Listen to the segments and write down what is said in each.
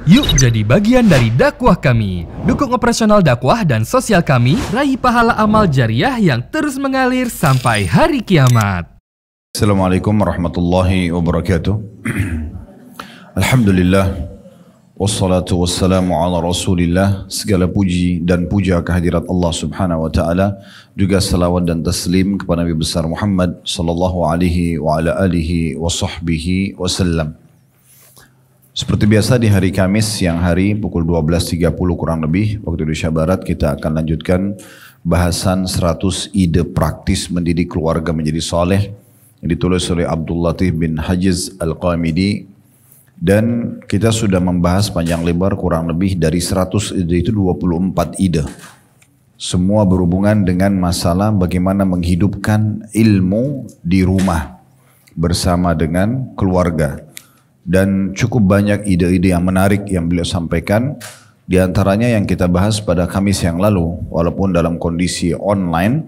Yuk jadi bagian dari dakwah kami. Dukung operasional dakwah dan sosial kami, raih pahala amal jariah yang terus mengalir sampai hari kiamat. Assalamualaikum warahmatullahi wabarakatuh. Alhamdulillah, wassalatu wassalamu ala rasulillah. Segala puji dan puja kehadirat Allah subhanahu wa ta'ala, juga salawat dan taslim kepada Nabi besar Muhammad sallallahu alaihi wa ala alihi wa sahbihi wasallam. Seperti biasa di hari Kamis siang hari pukul 12.30 kurang lebih waktu Indonesia Barat, kita akan lanjutkan bahasan 100 ide praktis mendidik keluarga menjadi soleh yang ditulis oleh Abdul Latif bin Hajiz Al-Qamidi, dan kita sudah membahas panjang lebar kurang lebih dari 100 ide itu 24 ide. Semua berhubungan dengan masalah bagaimana menghidupkan ilmu di rumah bersama dengan keluarga. Dan cukup banyak ide-ide yang menarik yang beliau sampaikan. Di antaranya yang kita bahas pada Kamis yang lalu, walaupun dalam kondisi online,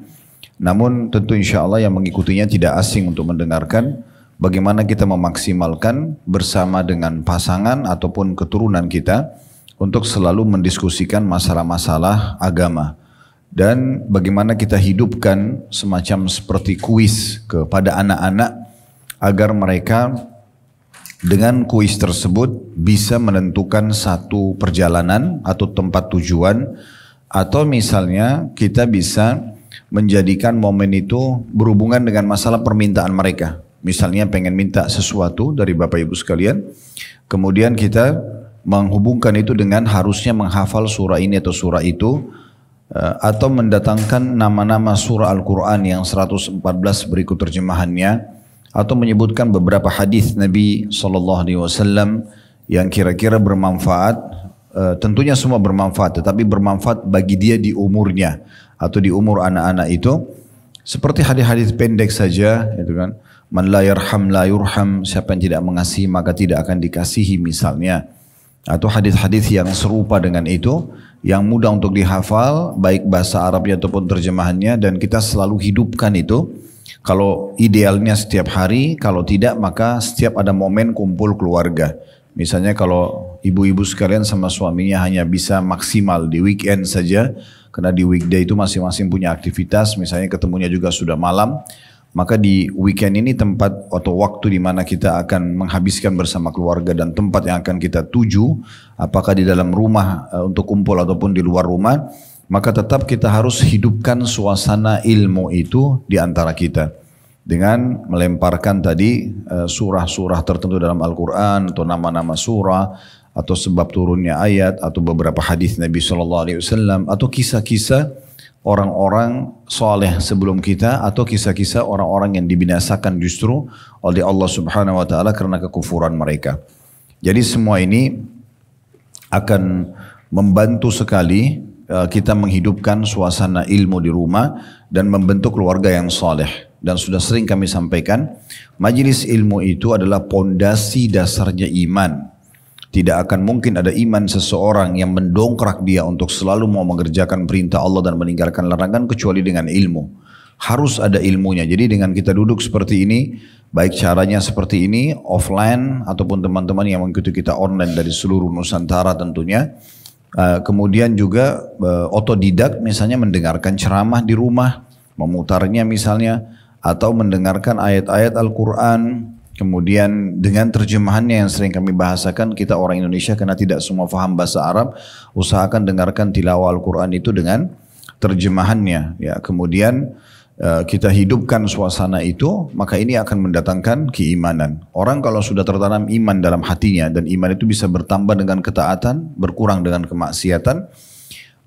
namun tentu insya Allah yang mengikutinya tidak asing untuk mendengarkan bagaimana kita memaksimalkan bersama dengan pasangan ataupun keturunan kita untuk selalu mendiskusikan masalah-masalah agama. Dan bagaimana kita hidupkan semacam seperti kuis kepada anak-anak agar mereka dengan kuis tersebut bisa menentukan satu perjalanan atau tempat tujuan, atau misalnya kita bisa menjadikan momen itu berhubungan dengan masalah permintaan mereka. Misalnya pengen minta sesuatu dari Bapak Ibu sekalian, kemudian kita menghubungkan itu dengan harusnya menghafal surah ini atau surah itu, atau mendatangkan nama-nama surah Al-Quran yang 114 berikut terjemahannya, atau menyebutkan beberapa hadis Nabi SAW yang kira-kira bermanfaat. Tentunya semua bermanfaat, tetapi bermanfaat bagi dia di umurnya atau di umur anak-anak itu. Seperti hadis-hadis pendek saja, itu kan. Man la yarham la yurham, siapa yang tidak mengasihi maka tidak akan dikasihi misalnya. Atau hadis-hadis yang serupa dengan itu, yang mudah untuk dihafal, baik bahasa Arabnya ataupun terjemahannya, dan kita selalu hidupkan itu. Kalau idealnya setiap hari, kalau tidak maka setiap ada momen kumpul keluarga. Misalnya kalau ibu-ibu sekalian sama suaminya hanya bisa maksimal di weekend saja, karena di weekday itu masing-masing punya aktivitas, misalnya ketemunya juga sudah malam, maka di weekend ini tempat atau waktu di mana kita akan menghabiskan bersama keluarga dan tempat yang akan kita tuju, apakah di dalam rumah untuk kumpul ataupun di luar rumah, maka tetap kita harus hidupkan suasana ilmu itu di antara kita dengan melemparkan tadi surah-surah tertentu dalam Al-Quran atau nama-nama surah atau sebab turunnya ayat atau beberapa hadis Nabi SAW atau kisah-kisah orang-orang soleh sebelum kita atau kisah-kisah orang-orang yang dibinasakan justru oleh Allah Subhanahu Wa Taala karena kekufuran mereka. Jadi semua ini akan membantu sekali kita menghidupkan suasana ilmu di rumah dan membentuk keluarga yang soleh. Dan sudah sering kami sampaikan, majelis ilmu itu adalah pondasi dasarnya iman. Tidak akan mungkin ada iman seseorang yang mendongkrak dia untuk selalu mau mengerjakan perintah Allah dan meninggalkan larangan kecuali dengan ilmu. Harus ada ilmunya. Jadi dengan kita duduk seperti ini, baik caranya seperti ini, offline ataupun teman-teman yang mengikuti kita online dari seluruh Nusantara tentunya. Kemudian juga otodidak, misalnya mendengarkan ceramah di rumah, memutarnya misalnya, atau mendengarkan ayat-ayat Al-Quran, kemudian dengan terjemahannya yang sering kami bahasakan, kita orang Indonesia karena tidak semua paham bahasa Arab, usahakan dengarkan tilawah Al-Quran itu dengan terjemahannya. Ya, kemudian kita hidupkan suasana itu, maka ini akan mendatangkan keimanan. Orang kalau sudah tertanam iman dalam hatinya dan iman itu bisa bertambah dengan ketaatan, berkurang dengan kemaksiatan,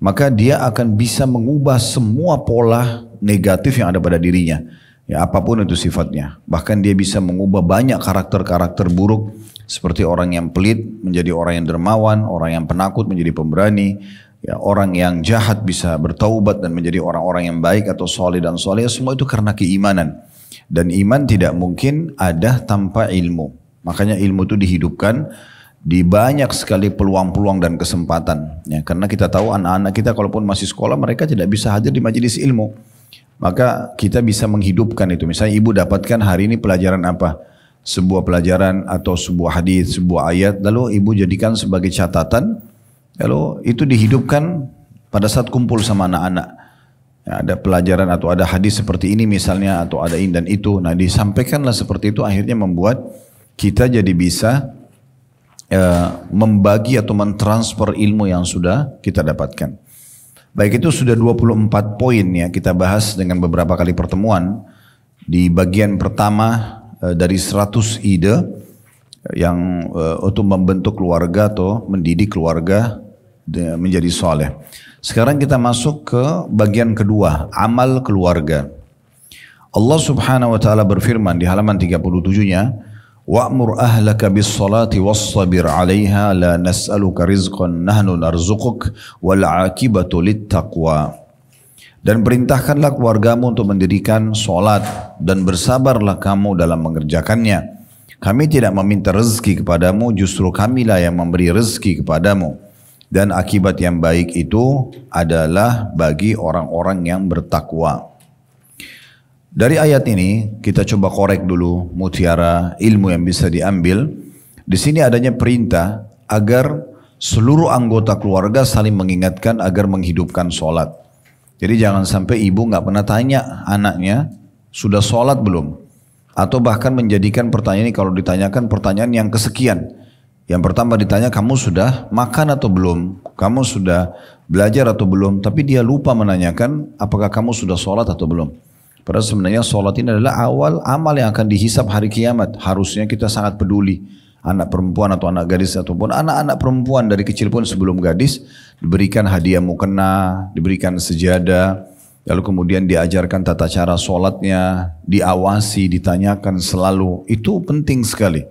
maka dia akan bisa mengubah semua pola negatif yang ada pada dirinya. Ya, apapun itu sifatnya. Bahkan dia bisa mengubah banyak karakter-karakter buruk seperti orang yang pelit menjadi orang yang dermawan, orang yang penakut menjadi pemberani. Ya, orang yang jahat bisa bertaubat dan menjadi orang-orang yang baik atau soleh dan soleh, semua itu karena keimanan. Dan iman tidak mungkin ada tanpa ilmu. Makanya ilmu itu dihidupkan di banyak sekali peluang-peluang dan kesempatan. Ya, karena kita tahu anak-anak kita kalaupun masih sekolah mereka tidak bisa hadir di majelis ilmu. Maka kita bisa menghidupkan itu. Misalnya ibu dapatkan hari ini pelajaran apa? sebuah pelajaran atau sebuah hadis, sebuah ayat, lalu ibu jadikan sebagai catatan, lalu itu dihidupkan pada saat kumpul sama anak-anak. Ya, ada pelajaran atau ada hadis seperti ini misalnya, atau ada ini dan itu. Nah disampaikanlah seperti itu, akhirnya membuat kita jadi bisa membagi atau mentransfer ilmu yang sudah kita dapatkan. Baik, itu sudah 24 poin ya kita bahas dengan beberapa kali pertemuan. Di bagian pertama dari 100 ide yang untuk membentuk keluarga atau mendidik keluarga menjadi soleh. Sekarang kita masuk ke bagian kedua, amal keluarga. Allah Subhanahu wa taala berfirman di halaman 37-nya, "Wa'mur ahlaka bis-shalati was-sabir 'alaiha la nas'aluka rizqan nahnu narzuquk wal 'aqibatu lit-taqwa." Dan perintahkanlah keluargamu untuk mendirikan salat dan bersabarlah kamu dalam mengerjakannya. Kami tidak meminta rezeki kepadamu, justru kamilah yang memberi rezeki kepadamu. Dan akibat yang baik itu adalah bagi orang-orang yang bertakwa. Dari ayat ini kita coba korek dulu mutiara ilmu yang bisa diambil. Di sini adanya perintah agar seluruh anggota keluarga saling mengingatkan agar menghidupkan sholat. Jadi jangan sampai ibu nggak pernah tanya anaknya sudah sholat belum, atau bahkan menjadikan pertanyaan ini kalau ditanyakan pertanyaan yang kesekian. Yang pertama ditanya, kamu sudah makan atau belum? Kamu sudah belajar atau belum? Tapi dia lupa menanyakan apakah kamu sudah sholat atau belum. Padahal sebenarnya sholat ini adalah awal amal yang akan dihisab hari kiamat. Harusnya kita sangat peduli. Anak perempuan atau anak gadis ataupun anak-anak perempuan dari kecil pun sebelum gadis diberikan hadiah mukena, diberikan sejadah. Lalu kemudian diajarkan tata cara sholatnya, diawasi, ditanyakan selalu. Itu penting sekali.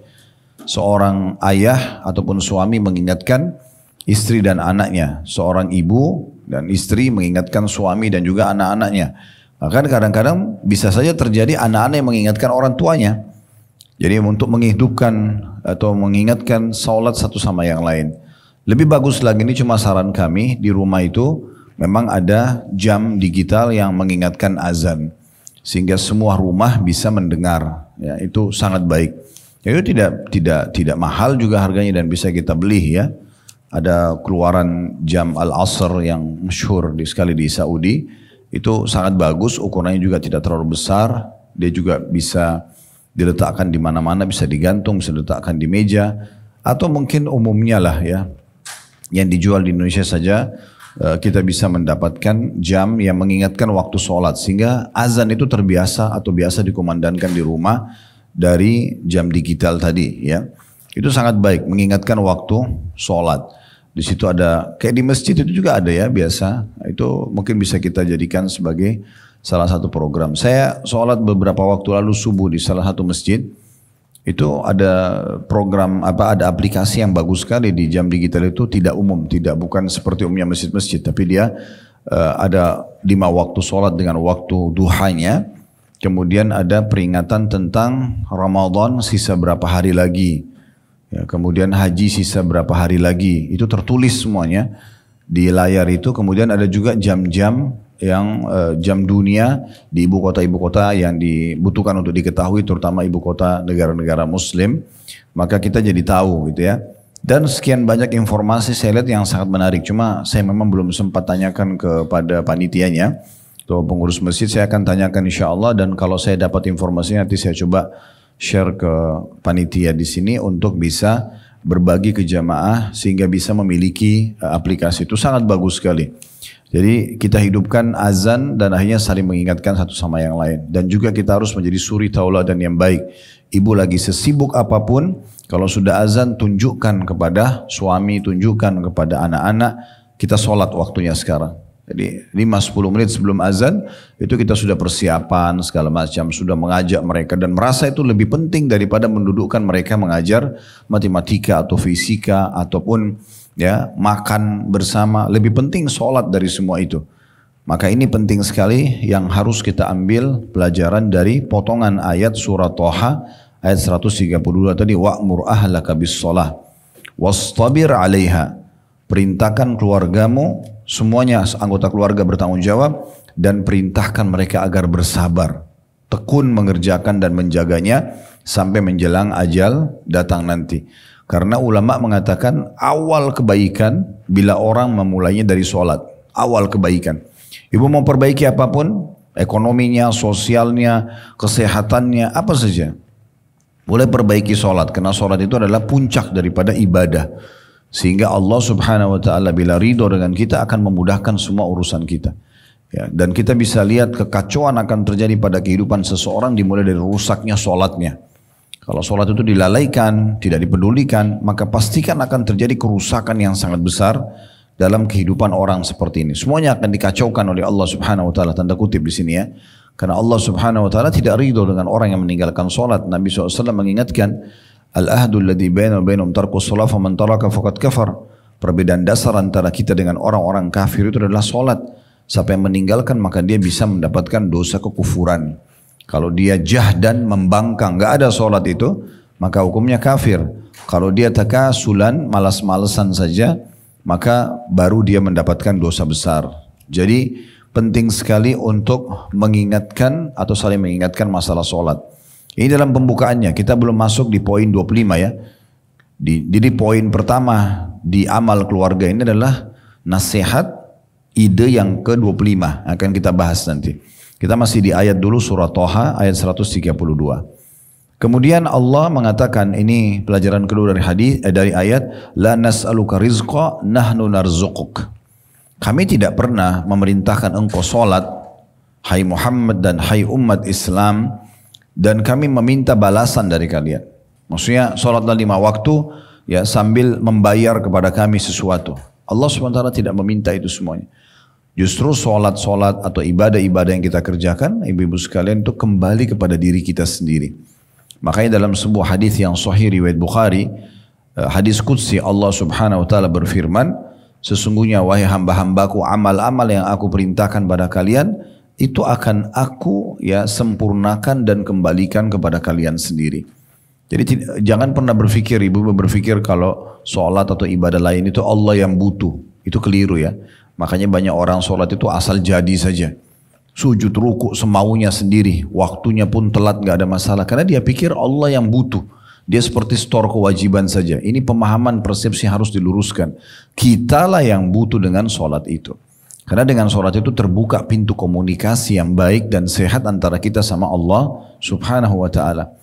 Seorang ayah ataupun suami mengingatkan istri dan anaknya. Seorang ibu dan istri mengingatkan suami dan juga anak-anaknya. Bahkan kadang-kadang bisa saja terjadi anak-anak yang mengingatkan orang tuanya. Jadi untuk menghidupkan atau mengingatkan salat satu sama yang lain. Lebih bagus lagi, ini cuma saran kami, di rumah itu memang ada jam digital yang mengingatkan azan. Sehingga semua rumah bisa mendengar. Ya, itu sangat baik. Itu tidak mahal juga harganya dan bisa kita beli ya. Ada keluaran jam Al-Asr yang masyhur sekali di Saudi. Itu sangat bagus, ukurannya juga tidak terlalu besar. Dia juga bisa diletakkan di mana-mana, bisa digantung, bisa diletakkan di meja. Atau mungkin umumnya lah ya, yang dijual di Indonesia saja, kita bisa mendapatkan jam yang mengingatkan waktu sholat. Sehingga azan itu terbiasa atau biasa dikumandangkan di rumah dari jam digital tadi ya. Itu sangat baik mengingatkan waktu sholat. Di situ ada kayak di masjid itu juga ada ya biasa. Itu mungkin bisa kita jadikan sebagai salah satu program. Saya sholat beberapa waktu lalu subuh di salah satu masjid. Itu ada program ada aplikasi yang bagus sekali di jam digital itu, tidak umum, bukan seperti umumnya masjid-masjid, tapi dia ada 5 waktu sholat dengan waktu duhanya. Kemudian ada peringatan tentang Ramadan sisa berapa hari lagi. Ya, kemudian haji sisa berapa hari lagi. Itu tertulis semuanya di layar itu. Kemudian ada juga jam-jam yang jam dunia di ibu kota yang dibutuhkan untuk diketahui, terutama ibu kota negara-negara Muslim. Maka kita jadi tahu gitu ya. Dan sekian banyak informasi saya lihat yang sangat menarik. Cuma saya memang belum sempat tanyakan kepada panitianya. Tuh, pengurus masjid saya akan tanyakan insya Allah, dan kalau saya dapat informasinya nanti saya coba share ke panitia di sini untuk bisa berbagi ke jamaah sehingga bisa memiliki aplikasi. Itu sangat bagus sekali. Jadi kita hidupkan azan dan akhirnya saling mengingatkan satu sama yang lain. Dan juga kita harus menjadi suri tauladan yang baik. Ibu lagi sesibuk apapun, kalau sudah azan tunjukkan kepada suami, tunjukkan kepada anak-anak, kita sholat waktunya sekarang. Jadi 5-10 menit sebelum azan itu kita sudah persiapan segala macam, sudah mengajak mereka dan merasa itu lebih penting daripada mendudukkan mereka mengajar matematika atau fisika ataupun ya makan bersama. Lebih penting sholat dari semua itu. Maka ini penting sekali yang harus kita ambil pelajaran dari potongan ayat surah Thaha ayat 132 tadi, wa'mur ahlaka bis-shalah wastabir 'alaiha. Perintahkan keluargamu, semuanya anggota keluarga bertanggung jawab, dan perintahkan mereka agar bersabar, tekun mengerjakan dan menjaganya sampai menjelang ajal datang nanti. Karena ulama mengatakan awal kebaikan bila orang memulainya dari sholat. Awal kebaikan. Ibu mau perbaiki apapun, ekonominya, sosialnya, kesehatannya, apa saja. Boleh perbaiki sholat, karena sholat itu adalah puncak daripada ibadah. Sehingga Allah subhanahu wa ta'ala bila ridho dengan kita akan memudahkan semua urusan kita. Ya, dan kita bisa lihat kekacauan akan terjadi pada kehidupan seseorang dimulai dari rusaknya sholatnya. Kalau sholat itu dilalaikan, tidak dipedulikan, maka pastikan akan terjadi kerusakan yang sangat besar dalam kehidupan orang seperti ini. Semuanya akan dikacaukan oleh Allah subhanahu wa ta'ala, tanda kutip di sini ya. Karena Allah subhanahu wa ta'ala tidak ridho dengan orang yang meninggalkan sholat. Nabi SAW mengingatkan, Al-ahdu alladhi bainana wa bainahum tarkus shalah faman taraka faqad kafar. Perbedaan dasar antara kita dengan orang-orang kafir itu adalah sholat. Siapa yang meninggalkan maka dia bisa mendapatkan dosa kekufuran. Kalau dia jahdan membangkang, enggak ada sholat itu, maka hukumnya kafir. Kalau dia takasulan, malas-malesan saja, maka baru dia mendapatkan dosa besar. Jadi penting sekali untuk mengingatkan atau saling mengingatkan masalah sholat. Ini dalam pembukaannya, kita belum masuk di poin 25 ya. Jadi poin pertama di amal keluarga ini adalah nasihat, ide yang ke-25. Akan kita bahas nanti. Kita masih di ayat dulu surah Toha ayat 132. Kemudian Allah mengatakan, ini pelajaran kedua dari hadis dari ayat, la nas'aluka rizqa nahnu narzuquk. Kami tidak pernah memerintahkan engkau sholat, hai Muhammad dan hai umat Islam, dan kami meminta balasan dari kalian. Maksudnya sholatlah 5 waktu ya sambil membayar kepada kami sesuatu. Allah SWT tidak meminta itu semuanya. Justru sholat-sholat atau ibadah-ibadah yang kita kerjakan, ibu-ibu sekalian, itu kembali kepada diri kita sendiri. Makanya dalam sebuah hadis yang sahih riwayat Bukhari, hadis qudsi, Allah Subhanahu wa taala berfirman, sesungguhnya wahai hamba-hambaku, amal-amal yang aku perintahkan pada kalian itu akan aku ya sempurnakan dan kembalikan kepada kalian sendiri. Jadi jangan pernah berpikir, ibu berpikir kalau sholat atau ibadah lain itu Allah yang butuh. Itu keliru ya. Makanya banyak orang sholat itu asal jadi saja. Sujud ruku semaunya sendiri. Waktunya pun telat gak ada masalah. Karena dia pikir Allah yang butuh. Dia seperti stor kewajiban saja. Ini pemahaman persepsi harus diluruskan. Kitalah yang butuh dengan sholat itu. Karena dengan sholat itu terbuka pintu komunikasi yang baik dan sehat antara kita sama Allah subhanahu wa ta'ala.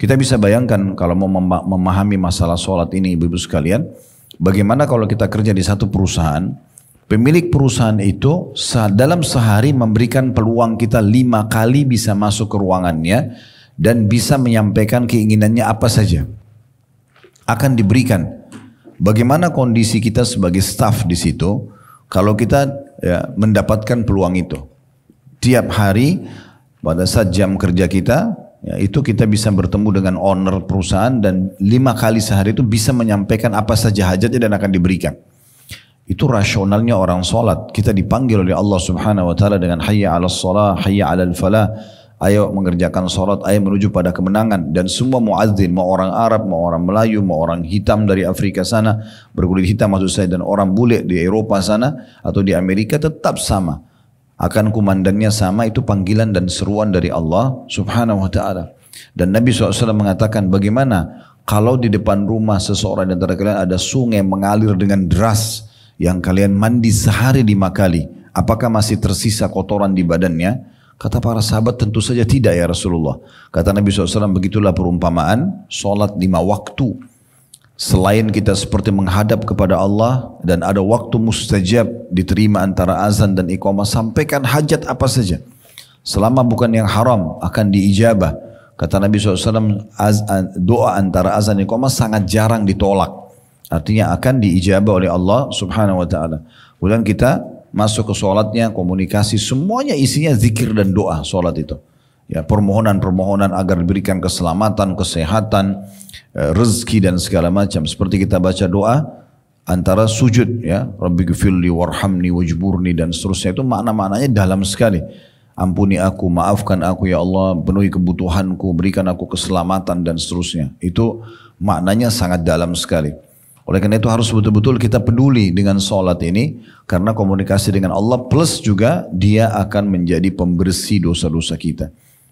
Kita bisa bayangkan kalau mau memahami masalah sholat ini ibu-ibu sekalian. Bagaimana kalau kita kerja di satu perusahaan. Pemilik perusahaan itu dalam sehari memberikan peluang kita 5 kali bisa masuk ke ruangannya dan bisa menyampaikan keinginannya apa saja. Akan diberikan. Bagaimana kondisi kita sebagai staf di situ kalau kita ya, mendapatkan peluang itu. Tiap hari pada saat jam kerja kita, ya, itu kita bisa bertemu dengan owner perusahaan dan 5 kali sehari itu bisa menyampaikan apa saja hajatnya dan akan diberikan. Itu rasionalnya orang sholat. Kita dipanggil oleh Allah subhanahu wa ta'ala dengan hayya ala sholah, hayya ala falah. Ayo mengerjakan sholat, ayo menuju pada kemenangan. Dan semua muadzin, mau orang Arab, mau orang Melayu, mau orang hitam dari Afrika sana, berkulit hitam maksud saya, dan orang bule di Eropa sana, atau di Amerika tetap sama. Akan kumandannya sama, itu panggilan dan seruan dari Allah subhanahu wa ta'ala. Dan Nabi SAW mengatakan bagaimana kalau di depan rumah seseorang di antara kalian ada sungai mengalir dengan deras, yang kalian mandi sehari 5 kali, apakah masih tersisa kotoran di badannya? Kata para sahabat, tentu saja tidak ya Rasulullah. Kata Nabi SAW, begitulah perumpamaan sholat 5 waktu. Selain kita seperti menghadap kepada Allah dan ada waktu mustajab diterima antara azan dan iqamah, sampaikan hajat apa saja. Selama bukan yang haram akan diijabah. Kata Nabi SAW, doa antara azan dan iqamah sangat jarang ditolak. Artinya akan diijabah oleh Allah subhanahu wa ta'ala. Kemudian kita masuk ke sholatnya, komunikasi, semuanya isinya zikir dan doa sholat itu. Ya, permohonan-permohonan agar diberikan keselamatan, kesehatan, rezeki dan segala macam. Seperti kita baca doa antara sujud ya, Rabbi ghfirli warhamni wajburni dan seterusnya, itu makna-maknanya dalam sekali. Ampuni aku, maafkan aku ya Allah, penuhi kebutuhanku, berikan aku keselamatan dan seterusnya. Itu maknanya sangat dalam sekali. Oleh karena itu harus betul-betul kita peduli dengan sholat ini. Karena komunikasi dengan Allah plus juga dia akan menjadi pembersih dosa-dosa kita.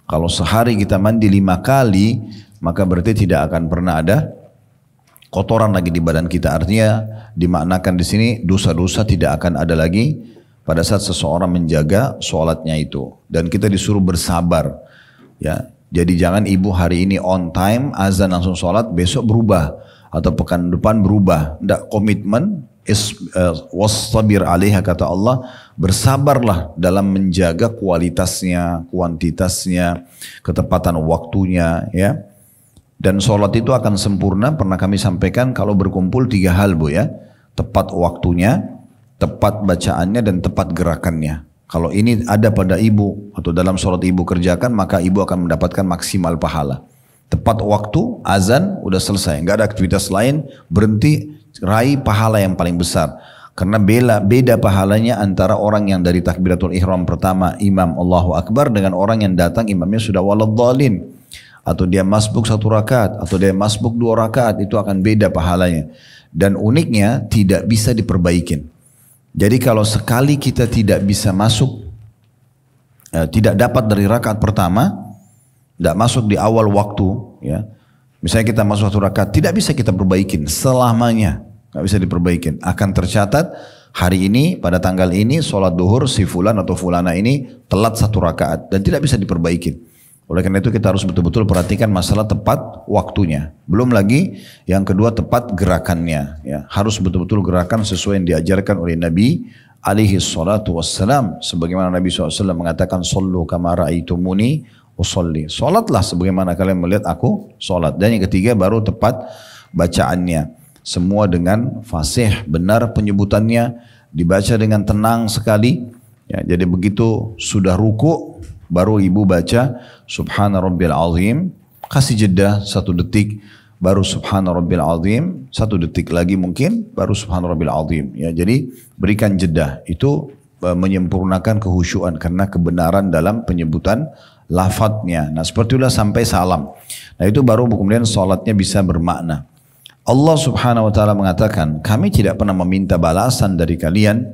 Kalau sehari kita mandi 5 kali, maka berarti tidak akan pernah ada kotoran lagi di badan kita. Artinya dimaknakan di sini dosa-dosa tidak akan ada lagi pada saat seseorang menjaga sholatnya itu. Dan kita disuruh bersabar. Ya, jadi jangan ibu hari ini on time, azan langsung sholat, besok berubah. Atau pekan depan berubah. Tidak, komitmen. Wastabir alaiha, kata Allah, bersabarlah dalam menjaga kualitasnya, kuantitasnya, ketepatan waktunya, ya. Dan sholat itu akan sempurna, pernah kami sampaikan kalau berkumpul 3 hal, Bu, ya. Tepat waktunya, tepat bacaannya, dan tepat gerakannya. Kalau ini ada pada ibu atau dalam sholat ibu kerjakan, maka ibu akan mendapatkan maksimal pahala. Tepat waktu, azan, udah selesai, nggak ada aktivitas lain, berhenti, raih pahala yang paling besar. Karena beda pahalanya antara orang yang dari takbiratul ihram pertama imam Allahu Akbar dengan orang yang datang imamnya sudah waladhdallin, atau dia masbuk 1 rakaat, atau dia masbuk 2 rakaat, itu akan beda pahalanya. Dan uniknya tidak bisa diperbaikin. Jadi kalau sekali kita tidak bisa masuk, tidak dapat dari rakaat pertama, tidak masuk di awal waktu, ya. Misalnya kita masuk 1 rakaat, tidak bisa kita perbaikin selamanya. Nggak bisa diperbaikin. Akan tercatat hari ini pada tanggal ini sholat duhur si fulan atau fulana ini telat 1 rakaat dan tidak bisa diperbaikin. Oleh karena itu kita harus betul-betul perhatikan masalah tepat waktunya. Belum lagi yang kedua tepat gerakannya. Ya, harus betul-betul gerakan sesuai yang diajarkan oleh Nabi alaihi salatu wassalam. Sebagaimana Nabi SAW mengatakan, "Sallu kama ra'aitumuni usolli." Sholatlah sebagaimana kalian melihat aku sholat. Dan yang ketiga baru tepat bacaannya. Semua dengan fasih, benar penyebutannya, dibaca dengan tenang sekali. Ya, jadi begitu sudah ruku, baru ibu baca Subhana Rabbil Azim, kasih jeda 1 detik, baru Subhana Rabbil Azim, 1 detik lagi mungkin, baru Subhana Rabbil Azim. Ya, jadi berikan jeda, itu menyempurnakan kehusyuan karena kebenaran dalam penyebutan lafadznya. Nah seperti itulah sampai salam. Nah itu baru kemudian sholatnya bisa bermakna. Allah subhanahu wa ta'ala mengatakan, kami tidak pernah meminta balasan dari kalian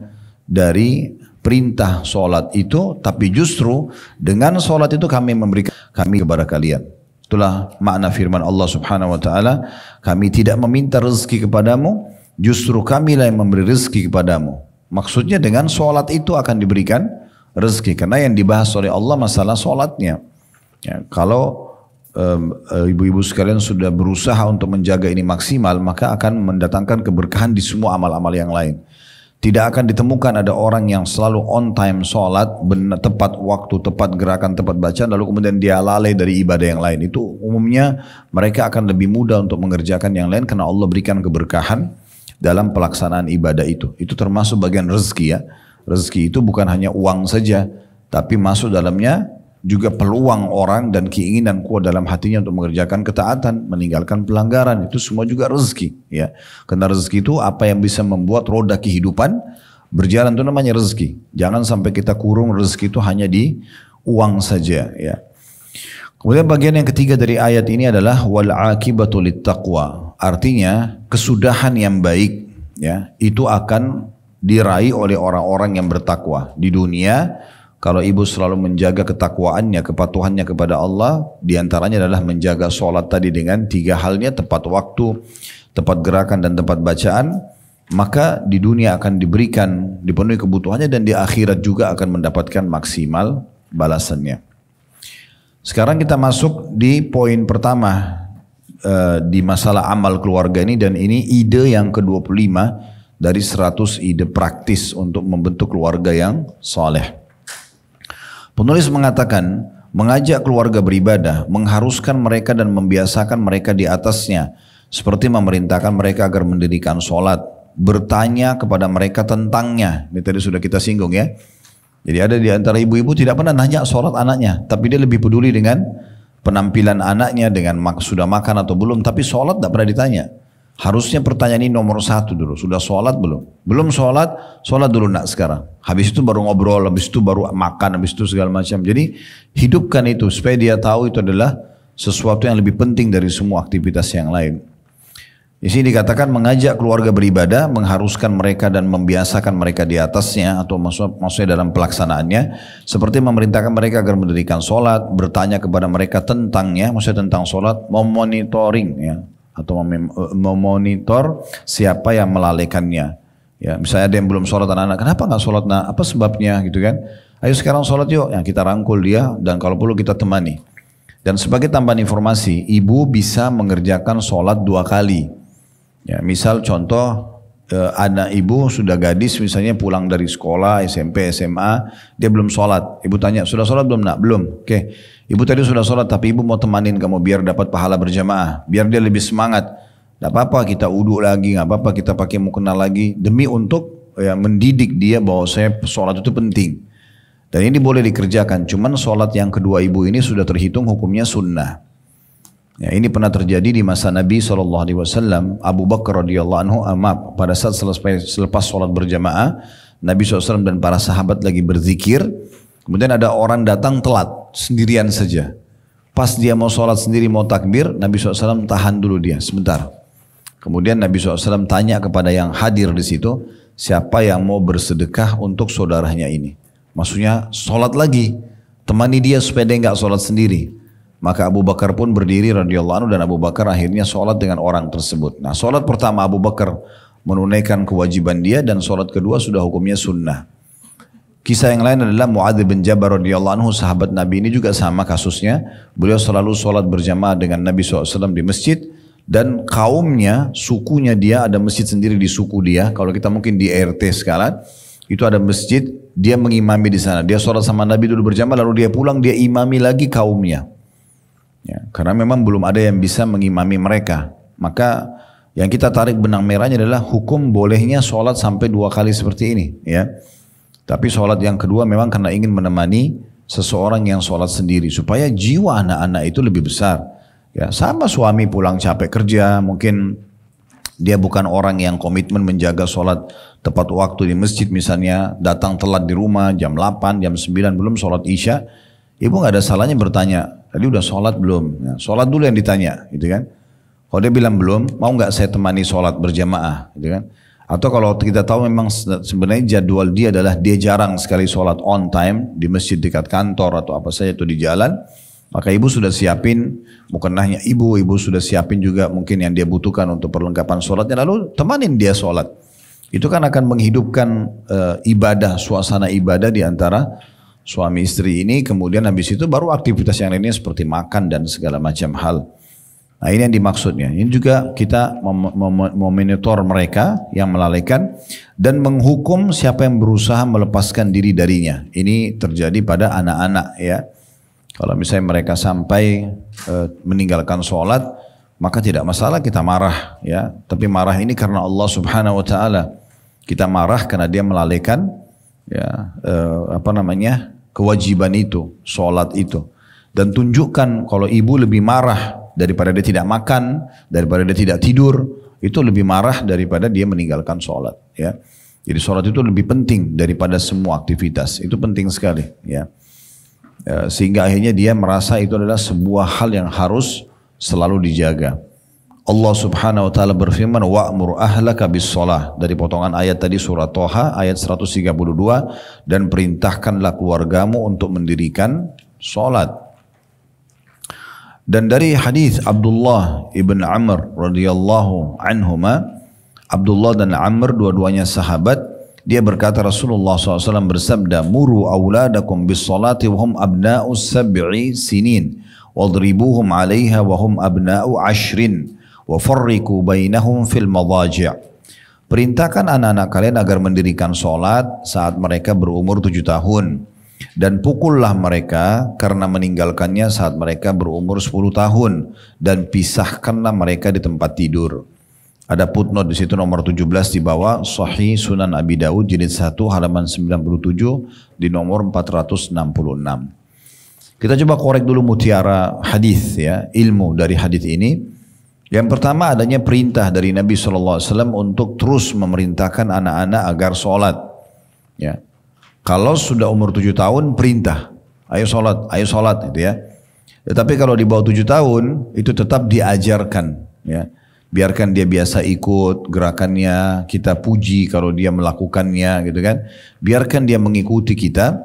dari perintah sholat itu, tapi justru dengan sholat itu kami memberikan kami kepada kalian. Itulah makna firman Allah subhanahu wa ta'ala, kami tidak meminta rezeki kepadamu, justru kamilah yang memberi rezeki kepadamu. Maksudnya dengan sholat itu akan diberikan rezeki, karena yang dibahas oleh Allah masalah sholatnya. Ya, kalau ibu-ibu sekalian sudah berusaha untuk menjaga ini maksimal, maka akan mendatangkan keberkahan di semua amal-amal yang lain. Tidak akan ditemukan ada orang yang selalu on time sholat, benar, tepat waktu, tepat gerakan, tepat bacaan, lalu kemudian dia lalai dari ibadah yang lain. Itu umumnya mereka akan lebih mudah untuk mengerjakan yang lain karena Allah berikan keberkahan dalam pelaksanaan ibadah itu. Itu termasuk bagian rezeki, ya. Rezeki itu bukan hanya uang saja, tapi masuk dalamnya juga peluang orang dan keinginan kuat dalam hatinya untuk mengerjakan ketaatan, meninggalkan pelanggaran, itu semua juga rezeki, ya. Karena rezeki itu apa yang bisa membuat roda kehidupan berjalan, itu namanya rezeki. Jangan sampai kita kurung rezeki itu hanya di uang saja, ya. Kemudian bagian yang ketiga dari ayat ini adalah wal aqibatu littaqwa. Artinya kesudahan yang baik, ya, itu akan diraih oleh orang-orang yang bertakwa di dunia. Kalau ibu selalu menjaga ketakwaannya, kepatuhannya kepada Allah, diantaranya adalah menjaga sholat tadi dengan 3 halnya, tepat waktu, tepat gerakan, dan tepat bacaan, maka di dunia akan diberikan, dipenuhi kebutuhannya, dan di akhirat juga akan mendapatkan maksimal balasannya. Sekarang kita masuk di poin pertama di masalah amal keluarga ini, dan ini ide yang ke-25 dari 100 ide praktis untuk membentuk keluarga yang saleh. Penulis mengatakan, mengajak keluarga beribadah, mengharuskan mereka dan membiasakan mereka di atasnya, seperti memerintahkan mereka agar mendirikan sholat, bertanya kepada mereka tentangnya. Ini tadi sudah kita singgung, ya. Jadi ada di antara ibu-ibu tidak pernah nanya sholat anaknya, tapi dia lebih peduli dengan penampilan anaknya, dengan sudah makan atau belum, tapi sholat tidak pernah ditanya. Harusnya pertanyaan ini nomor 1 dulu. Sudah sholat belum? Belum sholat, sholat dulu nak sekarang. Habis itu baru ngobrol, habis itu baru makan, habis itu segala macam. Jadi hidupkan itu supaya dia tahu itu adalah sesuatu yang lebih penting dari semua aktivitas yang lain. Di sini dikatakan mengajak keluarga beribadah, mengharuskan mereka dan membiasakan mereka di atasnya atau maksudnya dalam pelaksanaannya, seperti memerintahkan mereka agar mendirikan sholat, bertanya kepada mereka tentangnya, maksudnya tentang sholat, memonitoring ya, atau memonitor siapa yang melalaikannya. Ya, misalnya ada yang belum sholat anak-anak, kenapa nggak sholat? Nah, apa sebabnya gitu kan? Ayo sekarang sholat yuk, yang kita rangkul dia dan kalau perlu kita temani. Dan sebagai tambahan informasi, ibu bisa mengerjakan sholat 2 kali. Ya, misal contoh anak ibu sudah gadis misalnya pulang dari sekolah SMP SMA dia belum sholat, ibu tanya sudah sholat belum nak? Belum. Oke, ibu tadi sudah sholat tapi ibu mau temanin kamu biar dapat pahala berjamaah, biar dia lebih semangat. Tidak apa-apa kita uduk lagi, nggak apa-apa kita pakai mukena lagi demi untuk ya, mendidik dia bahwa sholat itu penting. Dan ini boleh dikerjakan, cuman sholat yang kedua ibu ini sudah terhitung hukumnya sunnah. Ya, ini pernah terjadi di masa Nabi SAW. Abu Bakar radhiyallahu anhu pada saat selepas sholat berjamaah, Nabi SAW dan para sahabat lagi berzikir. Kemudian ada orang datang telat sendirian saja. Pas dia mau sholat sendiri mau takbir, Nabi SAW tahan dulu dia sebentar. Kemudian Nabi SAW tanya kepada yang hadir di situ, siapa yang mau bersedekah untuk saudaranya ini? Maksudnya sholat lagi, temani dia supaya dia nggak sholat sendiri. Maka Abu Bakar pun berdiri radhiyallahu anhu dan Abu Bakar akhirnya sholat dengan orang tersebut. Nah, sholat pertama Abu Bakar menunaikan kewajiban dia dan sholat kedua sudah hukumnya sunnah. Kisah yang lain adalah Muadz bin Jabal radhiyallahu anhu, sahabat Nabi ini juga sama kasusnya. Beliau selalu sholat berjamaah dengan Nabi SAW di masjid dan kaumnya, sukunya dia ada masjid sendiri di suku dia. Kalau kita mungkin di RT sekarang itu ada masjid, dia mengimami di sana. Dia sholat sama Nabi dulu berjamaah lalu dia pulang dia imami lagi kaumnya. Ya, karena memang belum ada yang bisa mengimami mereka. Maka yang kita tarik benang merahnya adalah hukum bolehnya sholat sampai 2 kali seperti ini. Ya. Tapi sholat yang kedua memang karena ingin menemani seseorang yang sholat sendiri. Supaya jiwa anak-anak itu lebih besar. Ya, sama suami pulang capek kerja. Mungkin dia bukan orang yang komitmen menjaga sholat tepat waktu di masjid misalnya. Datang telat di rumah jam 8, jam 9 belum sholat isya. Ibu nggak ada salahnya bertanya, tadi udah sholat belum? Ya, sholat dulu yang ditanya, gitu kan? Kalau dia bilang belum, mau nggak saya temani sholat berjamaah, gitu kan? Atau kalau kita tahu memang sebenarnya jadwal dia adalah dia jarang sekali sholat on time di masjid dekat kantor atau apa saja itu di jalan, maka ibu sudah siapin, bukan hanya ibu sudah siapin juga mungkin yang dia butuhkan untuk perlengkapan sholatnya, lalu temanin dia sholat. Itu kan akan menghidupkan ibadah, suasana ibadah di antara suami istri ini, kemudian habis itu baru aktivitas yang lainnya seperti makan dan segala macam hal. Nah ini yang dimaksudnya. Ini juga kita memonitor mereka yang melalaikan dan menghukum siapa yang berusaha melepaskan diri darinya. Ini terjadi pada anak-anak ya. Kalau misalnya mereka sampai meninggalkan sholat, maka tidak masalah kita marah ya. Tapi marah ini karena Allah Subhanahu Wa Taala. Kita marah karena dia melalaikan ya kewajiban itu, sholat itu. Dan tunjukkan kalau ibu lebih marah daripada dia tidak makan, daripada dia tidak tidur, itu lebih marah daripada dia meninggalkan sholat. Ya. Jadi sholat itu lebih penting daripada semua aktivitas. Itu penting sekali. Ya. Sehingga akhirnya dia merasa itu adalah sebuah hal yang harus selalu dijaga. Allah Subhanahu wa taala berfirman wa'mur ahlaka bis-shalah, dari potongan ayat tadi surah Thaha ayat 132, dan perintahkanlah keluargamu untuk mendirikan salat. Dan dari hadis Abdullah ibn Amr radhiyallahu anhuma, Abdullah dan Amr dua-duanya sahabat, dia berkata Rasulullah SAW bersabda, muru auladakum bis-salati wa hum abna'u 7 sinin wadribuhum 'alaiha wa hum abna'u 10 wa farriqu bainahum fil madaji'. Perintahkan anak-anak kalian agar mendirikan sholat saat mereka berumur 7 tahun dan pukullah mereka karena meninggalkannya saat mereka berumur 10 tahun dan pisahkanlah mereka di tempat tidur. Ada footnote di situ nomor 17 di bawah, Sahih Sunan Abi Dawud jilid 1 halaman 97 di nomor 466. Kita coba korek dulu mutiara hadis ya, ilmu dari hadis ini. Yang pertama adanya perintah dari Nabi SAW untuk terus memerintahkan anak-anak agar sholat. Ya. Kalau sudah umur 7 tahun perintah, ayo sholat gitu ya. Tetapi kalau di bawah 7 tahun itu tetap diajarkan. Ya. biarkan dia biasa ikut gerakannya, kita puji kalau dia melakukannya gitu kan. Biarkan dia mengikuti kita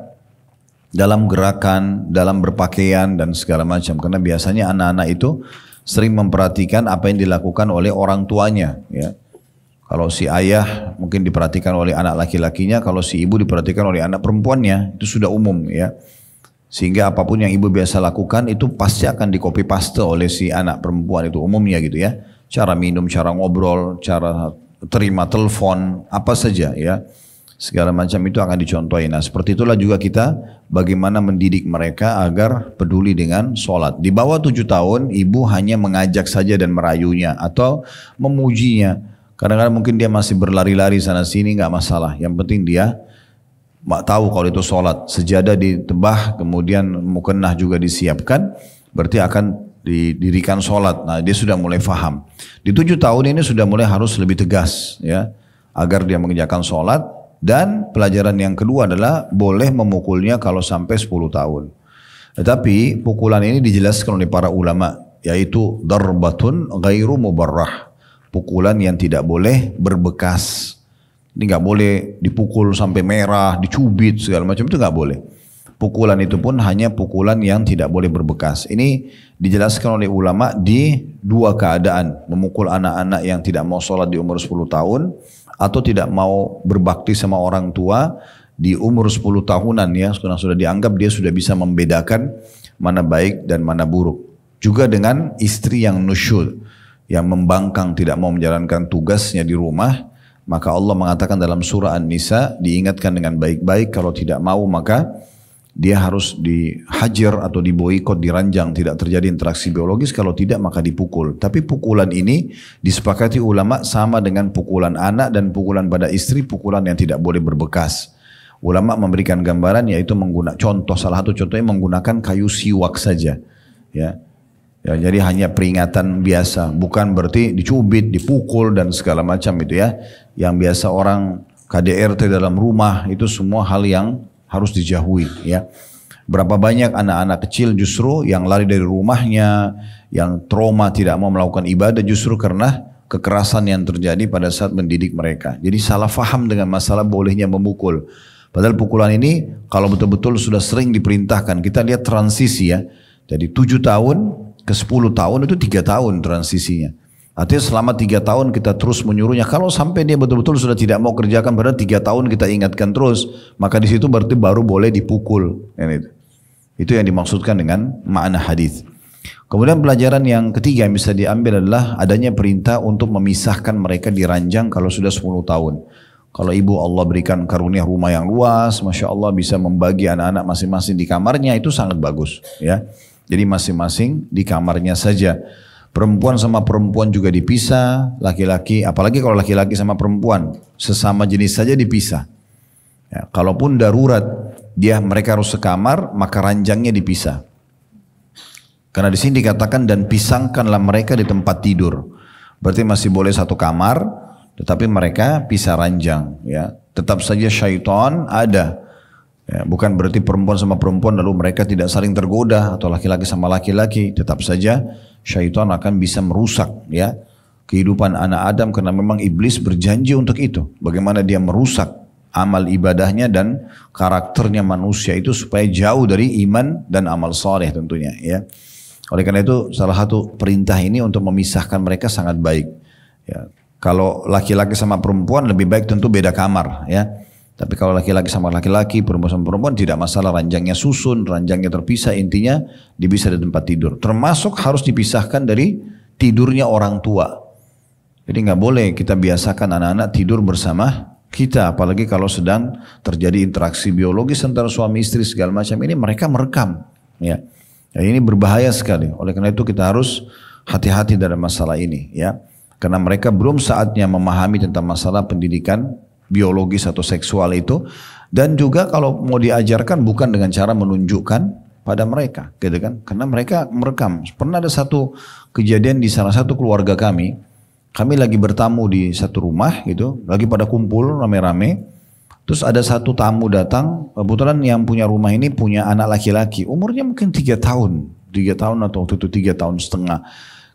dalam gerakan, dalam berpakaian dan segala macam. Karena biasanya anak-anak itu sering memperhatikan apa yang dilakukan oleh orang tuanya ya. Kalau si ayah mungkin diperhatikan oleh anak laki-lakinya, kalau si ibu diperhatikan oleh anak perempuannya, itu sudah umum ya. Sehingga apapun yang ibu biasa lakukan itu pasti akan di copy paste oleh si anak perempuan itu umumnya gitu ya. Cara minum, cara ngobrol, cara terima telepon, apa saja ya. Segala macam itu akan dicontohi. Nah seperti itulah juga kita bagaimana mendidik mereka agar peduli dengan sholat. Di bawah 7 tahun ibu hanya mengajak saja dan merayunya atau memujinya. Kadang-kadang mungkin dia masih berlari-lari sana sini nggak masalah. Yang penting dia tahu kalau itu sholat. Sejadah ditebah kemudian mukennah juga disiapkan. Berarti akan didirikan sholat. Nah dia sudah mulai faham. Di 7 tahun ini sudah mulai harus lebih tegas ya, agar dia mengerjakan sholat. Dan pelajaran yang kedua adalah boleh memukulnya kalau sampai 10 tahun. Tetapi pukulan ini dijelaskan oleh para ulama, yaitu darbatun ghairu mubarrah, pukulan yang tidak boleh berbekas. Ini nggak boleh dipukul sampai merah, dicubit segala macam, itu nggak boleh. Pukulan itu pun hanya pukulan yang tidak boleh berbekas. Ini dijelaskan oleh ulama di 2 keadaan. Memukul anak-anak yang tidak mau sholat di umur 10 tahun. Atau tidak mau berbakti sama orang tua di umur 10 tahunan ya. Sudah dianggap dia sudah bisa membedakan mana baik dan mana buruk. Juga dengan istri yang nusyul. Yang membangkang tidak mau menjalankan tugasnya di rumah. Maka Allah mengatakan dalam surah An-Nisa. Diingatkan dengan baik-baik. Kalau tidak mau maka dia harus dihajar atau diboikot, diranjang, tidak terjadi interaksi biologis. Kalau tidak maka dipukul. Tapi pukulan ini disepakati ulama sama dengan pukulan anak dan pukulan pada istri, pukulan yang tidak boleh berbekas. Ulama memberikan gambaran yaitu menggunakan contoh, salah satu contohnya menggunakan kayu siwak saja. Ya, jadi hanya peringatan biasa, bukan berarti dicubit, dipukul dan segala macam itu ya. Yang biasa orang KDRT dalam rumah itu semua hal yang harus dijauhi ya. Berapa banyak anak-anak kecil justru yang lari dari rumahnya, yang trauma tidak mau melakukan ibadah justru karena kekerasan yang terjadi pada saat mendidik mereka. Jadi salah faham dengan masalah bolehnya memukul. Padahal pukulan ini kalau betul-betul sudah sering diperintahkan, kita lihat transisi ya. Jadi 7 tahun ke 10 tahun itu 3 tahun transisinya. Artinya selama 3 tahun kita terus menyuruhnya. Kalau sampai dia betul-betul sudah tidak mau kerjakan, padahal 3 tahun kita ingatkan terus, maka di situ berarti baru boleh dipukul. Itu yang dimaksudkan dengan makna hadis. Kemudian pelajaran yang ketiga yang bisa diambil adalah adanya perintah untuk memisahkan mereka di ranjang kalau sudah 10 tahun. Kalau ibu Allah berikan karunia rumah yang luas, Masya Allah bisa membagi anak-anak masing-masing di kamarnya, itu sangat bagus. Ya. Jadi masing-masing di kamarnya saja. Perempuan sama perempuan juga dipisah, laki-laki, apalagi kalau laki-laki sama perempuan, sesama jenis saja dipisah. Ya, kalaupun darurat, mereka harus sekamar, maka ranjangnya dipisah. Karena di sini dikatakan dan pisangkanlah mereka di tempat tidur. Berarti masih boleh satu kamar, tetapi mereka pisah ranjang. Ya, tetap saja syaitan ada. Ya, bukan berarti perempuan sama perempuan lalu mereka tidak saling tergoda atau laki-laki sama laki-laki. Tetap saja syaitan akan bisa merusak ya kehidupan anak Adam karena memang iblis berjanji untuk itu. Bagaimana dia merusak amal ibadahnya dan karakternya manusia itu supaya jauh dari iman dan amal saleh tentunya ya. Oleh karena itu salah satu perintah ini untuk memisahkan mereka sangat baik. Ya, kalau laki-laki sama perempuan lebih baik tentu beda kamar ya. Tapi kalau laki-laki sama laki-laki, perempuan sama perempuan tidak masalah, ranjangnya susun, ranjangnya terpisah, intinya dipisah di tempat tidur. Termasuk harus dipisahkan dari tidurnya orang tua. Jadi nggak boleh kita biasakan anak-anak tidur bersama kita, apalagi kalau sedang terjadi interaksi biologis antara suami istri segala macam ini, mereka merekam. Ya, ini berbahaya sekali. Oleh karena itu kita harus hati-hati dalam masalah ini, ya, karena mereka belum saatnya memahami tentang masalah pendidikan biologis atau seksual itu, dan juga kalau mau diajarkan bukan dengan cara menunjukkan pada mereka, gitu kan? Karena mereka merekam. Pernah ada satu kejadian di salah satu keluarga kami lagi bertamu di satu rumah, gitu, lagi pada kumpul rame-rame. Terus ada satu tamu datang, kebetulan yang punya rumah ini punya anak laki-laki, umurnya mungkin 3 tahun atau waktu itu 3 tahun setengah.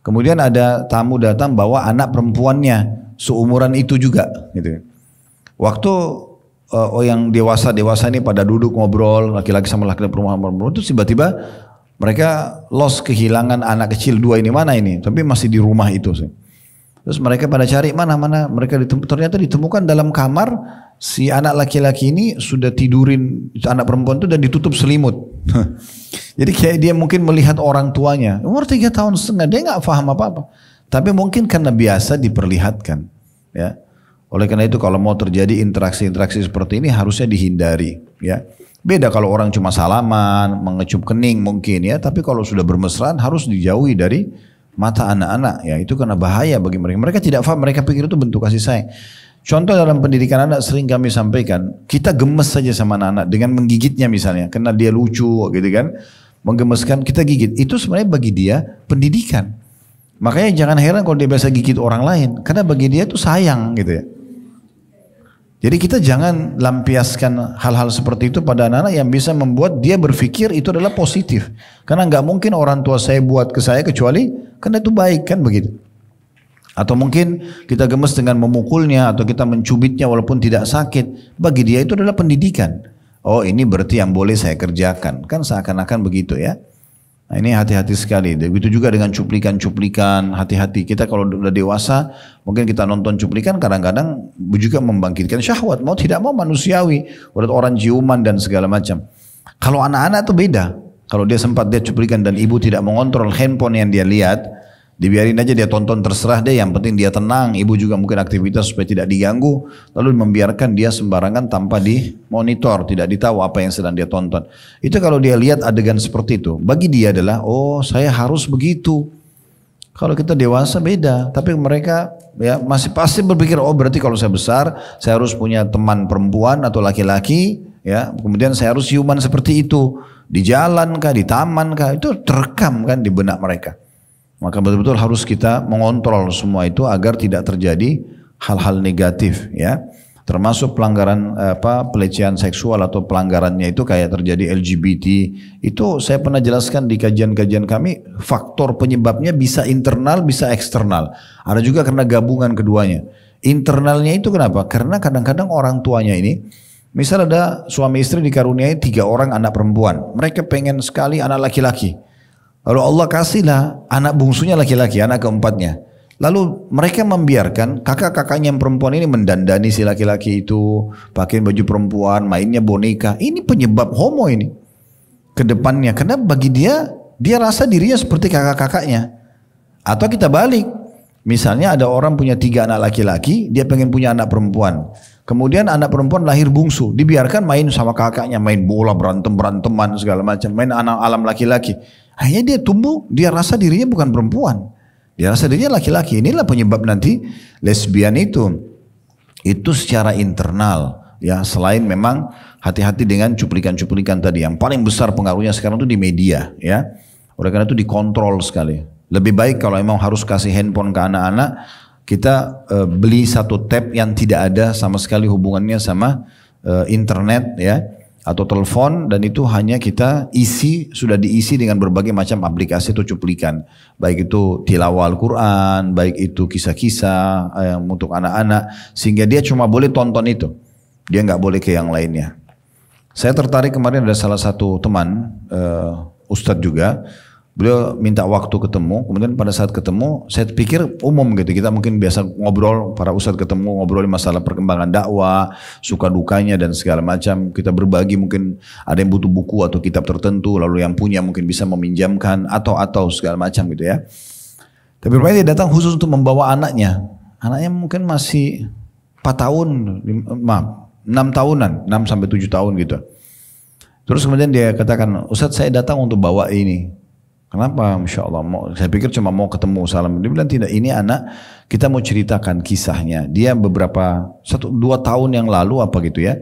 Kemudian ada tamu datang bawa anak perempuannya seumuran itu juga gitu. Waktu yang dewasa ini pada duduk ngobrol, laki-laki sama laki-laki perempuan, terus tiba-tiba mereka kehilangan anak kecil dua ini, mana ini, tapi masih di rumah itu sih. Terus mereka pada cari mana mereka ternyata ditemukan dalam kamar, si anak laki-laki ini sudah tidurin anak perempuan itu dan ditutup selimut. Jadi kayak dia mungkin melihat orang tuanya, umur 3 tahun setengah, dia nggak paham apa-apa. Tapi mungkin karena biasa diperlihatkan, ya. Oleh karena itu kalau mau terjadi interaksi-interaksi seperti ini harusnya dihindari, ya. Beda kalau orang cuma salaman, mengecup kening mungkin ya, tapi kalau sudah bermesraan harus dijauhi dari mata anak-anak, ya. Itu karena bahaya bagi mereka. Mereka tidak paham, mereka pikir itu bentuk kasih sayang. Contoh dalam pendidikan anak sering kami sampaikan, kita gemes saja sama anak-anak dengan menggigitnya misalnya, karena dia lucu gitu kan, menggemeskan kita gigit, itu sebenarnya bagi dia pendidikan. Makanya jangan heran kalau dia biasa gigit orang lain, karena bagi dia itu sayang gitu ya. Jadi kita jangan lampiaskan hal-hal seperti itu pada anak-anak yang bisa membuat dia berpikir itu adalah positif. Karena nggak mungkin orang tua saya buat ke saya kecuali karena itu baik kan begitu. Atau mungkin kita gemes dengan memukulnya atau kita mencubitnya walaupun tidak sakit. Bagi dia itu adalah pendidikan. Oh ini berarti yang boleh saya kerjakan. Kan seakan-akan begitu ya. Nah ini hati-hati sekali. Begitu juga dengan cuplikan-cuplikan. Hati-hati. Kita kalau sudah dewasa mungkin kita nonton cuplikan kadang-kadang juga membangkitkan syahwat. Mau tidak mau manusiawi. Udah orang ciuman dan segala macam. Kalau anak-anak itu beda. Kalau dia sempat lihat cuplikan dan ibu tidak mengontrol handphone yang dia lihat. Dibiarin aja dia tonton terserah deh, yang penting dia tenang, ibu juga mungkin aktivitas supaya tidak diganggu, lalu membiarkan dia sembarangan tanpa dimonitor, tidak ditahu apa yang sedang dia tonton. Itu kalau dia lihat adegan seperti itu, bagi dia adalah, oh saya harus begitu. Kalau kita dewasa beda, tapi mereka ya masih pasti berpikir, oh berarti kalau saya besar, saya harus punya teman perempuan atau laki-laki, ya kemudian saya harus ciuman seperti itu, di jalan kah, di taman kah, itu terekam kan di benak mereka. Maka betul-betul harus kita mengontrol semua itu agar tidak terjadi hal-hal negatif ya. Termasuk pelanggaran pelecehan seksual atau pelanggarannya itu kayak terjadi LGBT. Itu saya pernah jelaskan di kajian-kajian kami, faktor penyebabnya bisa internal, bisa eksternal. Ada juga karena gabungan keduanya. Internalnya itu kenapa? Karena kadang-kadang orang tuanya ini, misal ada suami istri dikaruniai 3 orang anak perempuan. Mereka pengen sekali anak laki-laki. Lalu Allah kasihlah anak bungsunya laki-laki, anak keempatnya. Lalu mereka membiarkan kakak-kakaknya yang perempuan ini mendandani si laki-laki itu, pakai baju perempuan, mainnya boneka. Ini penyebab homo ini ke depannya. Karena bagi dia rasa dirinya seperti kakak-kakaknya. Atau kita balik, misalnya ada orang punya 3 anak laki-laki, dia pengen punya anak perempuan. Kemudian anak perempuan lahir bungsu, dibiarkan main sama kakaknya, main bola, berantem-beranteman segala macam, main alam laki-laki. Akhirnya dia tumbuh, dia rasa dirinya bukan perempuan. Dia rasa dirinya laki-laki. Inilah penyebab nanti lesbian itu. Itu secara internal. Ya, selain memang hati-hati dengan cuplikan-cuplikan tadi. Yang paling besar pengaruhnya sekarang itu di media. Ya, oleh karena itu dikontrol sekali. Lebih baik kalau memang harus kasih handphone ke anak-anak, kita beli satu tab yang tidak ada sama sekali hubungannya sama internet ya. Atau telepon, dan itu hanya kita isi, sudah diisi dengan berbagai macam aplikasi atau cuplikan, baik itu tilawah Al-Quran, baik itu kisah-kisah untuk anak-anak, sehingga dia cuma boleh tonton itu, dia nggak boleh ke yang lainnya. Saya tertarik kemarin ada salah satu teman Ustadz juga, beliau minta waktu ketemu, kemudian pada saat ketemu saya pikir umum gitu, kita mungkin biasa ngobrol, para ustadz ketemu ngobrol masalah perkembangan dakwah, suka dukanya dan segala macam, kita berbagi, mungkin ada yang butuh buku atau kitab tertentu, lalu yang punya mungkin bisa meminjamkan atau segala macam gitu ya. Tapi rupanya dia datang khusus untuk membawa anaknya mungkin masih 4 tahun, 6 tahunan, 6 sampai 7 tahun gitu. Terus kemudian dia katakan, Ustadz saya datang untuk bawa ini. Kenapa? Masya Allah, saya pikir cuma mau ketemu salam. Dia bilang tidak, ini anak kita mau ceritakan kisahnya. Dia beberapa 1-2 tahun yang lalu apa gitu ya,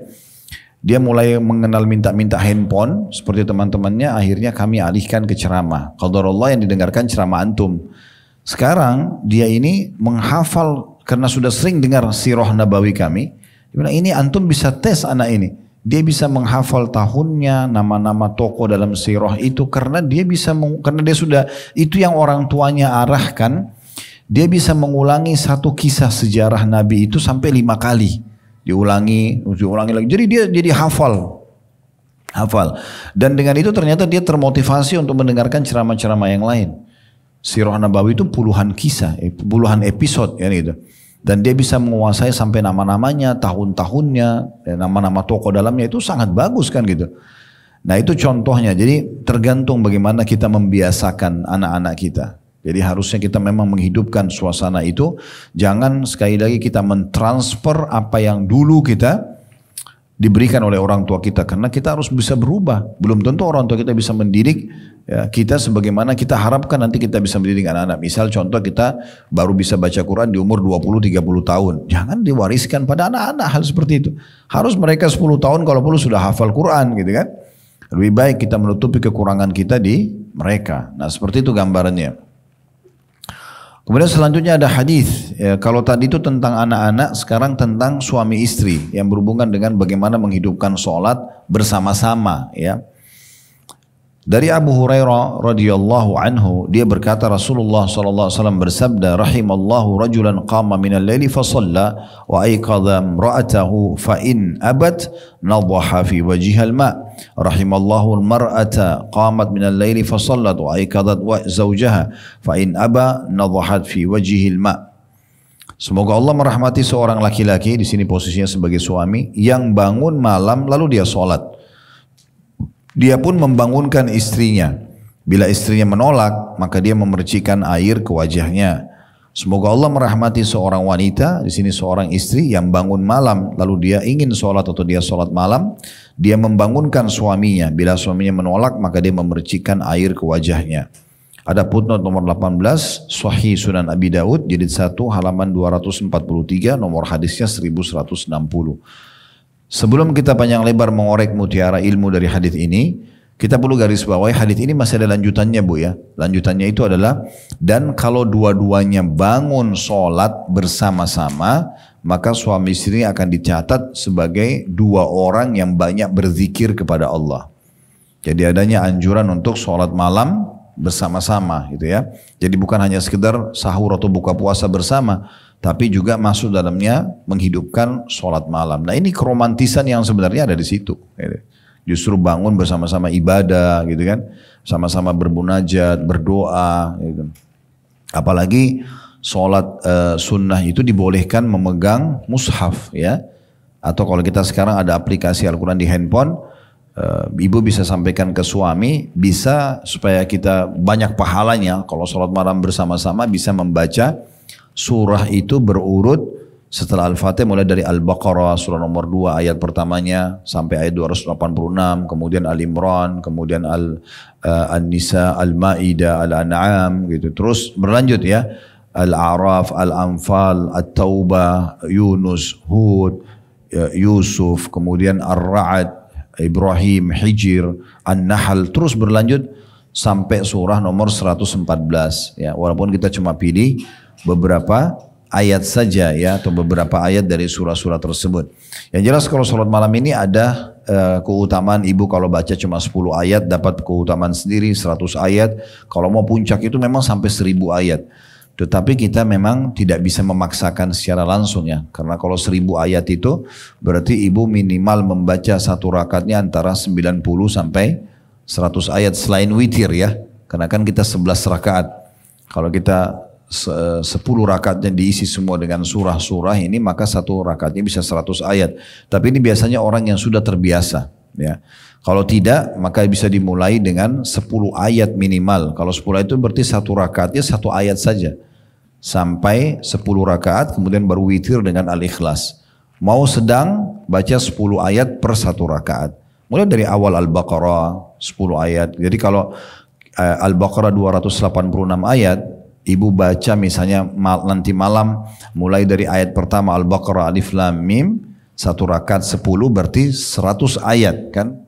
dia mulai mengenal minta handphone seperti teman-temannya. Akhirnya kami alihkan ke ceramah. Qadarullah yang didengarkan ceramah antum. Sekarang dia ini menghafal karena sudah sering dengar sirah nabawi kami. Dia bilang ini antum bisa tes anak ini. Dia bisa menghafal tahunnya, nama-nama tokoh dalam sirah itu karena dia bisa karena dia sudah itu yang orang tuanya arahkan. Dia bisa mengulangi satu kisah sejarah Nabi itu sampai 5 kali. Diulangi lagi. Jadi dia jadi hafal. Dan dengan itu ternyata dia termotivasi untuk mendengarkan ceramah-ceramah yang lain. Sirah Nabawi itu puluhan kisah, puluhan episode ya gitu. Dan dia bisa menguasai sampai nama-namanya, tahun-tahunnya, nama-nama tokoh dalamnya itu sangat bagus kan gitu. Nah itu contohnya. Jadi tergantung bagaimana kita membiasakan anak-anak kita. Jadi harusnya kita memang menghidupkan suasana itu. Jangan sekali lagi kita mentransfer apa yang dulu kita diberikan oleh orang tua kita. Karena kita harus bisa berubah. Belum tentu orang tua kita bisa mendidik ya, kita sebagaimana kita harapkan nanti kita bisa mendidik anak-anak. Misal contoh kita baru bisa baca Quran di umur 20-30 tahun. Jangan diwariskan pada anak-anak hal seperti itu. Harus mereka 10 tahun kalau perlu sudah hafal Quran gitu kan. Lebih baik kita menutupi kekurangan kita di mereka. Nah seperti itu gambarannya. Kemudian selanjutnya ada hadis. Ya, kalau tadi itu tentang anak-anak, sekarang tentang suami istri yang berhubungan dengan bagaimana menghidupkan sholat bersama-sama. Ya. Dari Abu Hurairah radhiyallahu anhu, dia berkata Rasulullah sallallahu alaihi wasallam bersabda, rahimallahu rajulan qama minal laili fa shalla wa ayqadha imra'atahu fa in abat nadhaha fi wajhihal ma. Rahimallahu al-mar'ata qamat minal laili fa shallat wa ayqadhat zawjaha fa in aba nadhahat fi wajhihil ma. Semoga Allah merahmati seorang laki-laki, di sini posisinya sebagai suami, yang bangun malam lalu dia sholat. Dia pun membangunkan istrinya. Bila istrinya menolak, maka dia memercikan air ke wajahnya. Semoga Allah merahmati seorang wanita, di sini seorang istri yang bangun malam, lalu dia ingin sholat atau dia sholat malam, dia membangunkan suaminya. Bila suaminya menolak, maka dia memercikan air ke wajahnya. Ada footnote nomor 18, Sahih Sunan Abi Daud, jilid 1, halaman 243, nomor hadisnya 1160. Sebelum kita panjang lebar mengorek mutiara ilmu dari hadis ini, kita perlu garis bawahi hadis ini masih ada lanjutannya Bu ya. Lanjutannya itu adalah, dan kalau dua-duanya bangun sholat bersama-sama, maka suami istri akan dicatat sebagai dua orang yang banyak berzikir kepada Allah. Jadi adanya anjuran untuk sholat malam bersama-sama gitu ya. Jadi bukan hanya sekedar sahur atau buka puasa bersama, tapi juga masuk dalamnya menghidupkan sholat malam. Nah ini keromantisan yang sebenarnya ada di situ. Justru bangun bersama-sama ibadah gitu kan. Sama-sama bermunajat, berdoa gitu. Apalagi sholat sunnah itu dibolehkan memegang mushaf ya. Atau kalau kita sekarang ada aplikasi Al-Quran di handphone, ibu bisa sampaikan ke suami, bisa supaya kita banyak pahalanya. Kalau sholat malam bersama-sama bisa membaca surah itu berurut setelah Al-Fatihah, mulai dari Al-Baqarah surah nomor 2 ayat pertamanya sampai ayat 286, kemudian Al-Imran, kemudian An-Nisa, Al-Ma'idah, Al-An'am gitu. Terus berlanjut ya, Al-A'raf, Al-Anfal, At-Taubah, Yunus, Hud, Yusuf, kemudian Ar-Ra'd, Ibrahim, Hijr, An-Nahl, terus berlanjut sampai surah nomor 114 ya. Walaupun kita cuma pilih beberapa ayat saja ya, atau beberapa ayat dari surah-surah tersebut. Yang jelas kalau sholat malam ini ada keutamaan ibu kalau baca cuma 10 ayat dapat keutamaan sendiri 100 ayat. Kalau mau puncak itu memang sampai 1000 ayat. Tetapi kita memang tidak bisa memaksakan secara langsung ya. Karena kalau 1000 ayat itu berarti ibu minimal membaca satu rakatnya antara 90 sampai 100 ayat selain witir ya. Karena kan kita 11 rakaat. Kalau kita 10 rakaatnya diisi semua dengan surah-surah ini, maka satu rakaatnya bisa 100 ayat. Tapi ini biasanya orang yang sudah terbiasa ya. Kalau tidak maka bisa dimulai dengan 10 ayat minimal. Kalau 10 ayat itu berarti satu rakaatnya satu ayat saja. Sampai 10 rakaat kemudian baru witir dengan Al-Ikhlas. Mau sedang baca 10 ayat per satu rakaat. Mulai dari awal Al-Baqarah 10 ayat. Jadi kalau Al-Baqarah 286 ayat, ibu baca misalnya nanti malam mulai dari ayat pertama Al-Baqarah Alif Lam Mim, satu rakaat 10 berarti 100 ayat kan.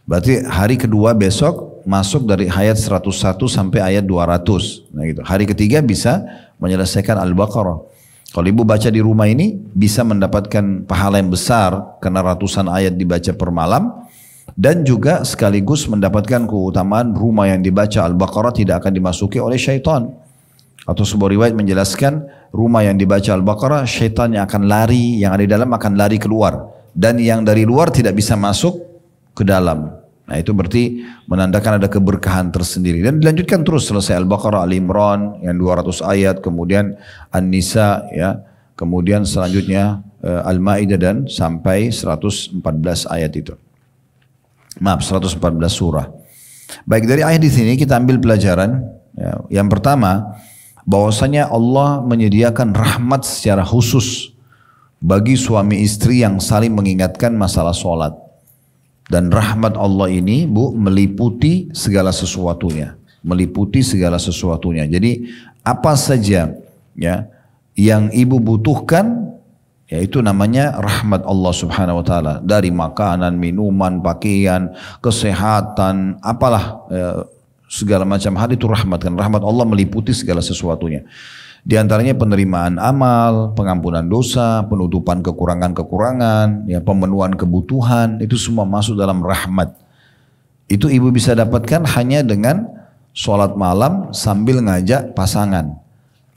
Berarti hari kedua besok masuk dari ayat 101 sampai ayat 200. Nah gitu. Hari ketiga bisa menyelesaikan Al-Baqarah. Kalau ibu baca di rumah ini bisa mendapatkan pahala yang besar karena ratusan ayat dibaca per malam, dan juga sekaligus mendapatkan keutamaan rumah yang dibaca Al-Baqarah tidak akan dimasuki oleh syaitan. Atau sebuah riwayat menjelaskan rumah yang dibaca Al-Baqarah, syaitan yang akan lari, yang ada di dalam akan lari keluar, dan yang dari luar tidak bisa masuk ke dalam. Nah itu berarti menandakan ada keberkahan tersendiri. Dan dilanjutkan terus selesai Al-Baqarah, Al-Imran yang 200 ayat, kemudian An-Nisa, ya, kemudian selanjutnya Al-Ma'idah dan sampai 114 ayat itu. Maaf, 114 surah. Baik, dari ayat di sini kita ambil pelajaran. Ya, yang pertama, bahwasanya Allah menyediakan rahmat secara khusus bagi suami istri yang saling mengingatkan masalah sholat. Dan rahmat Allah ini, Bu, meliputi segala sesuatunya. Meliputi segala sesuatunya. Jadi apa saja ya yang ibu butuhkan, yaitu namanya rahmat Allah Subhanahu wa taala. Dari makanan, minuman, pakaian, kesehatan, apalah segala macam hal itu rahmat. Kan rahmat Allah meliputi segala sesuatunya. Di antaranya penerimaan amal, pengampunan dosa, penutupan kekurangan-kekurangan, ya, pemenuhan kebutuhan, itu semua masuk dalam rahmat. Itu ibu bisa dapatkan hanya dengan sholat malam sambil ngajak pasangan.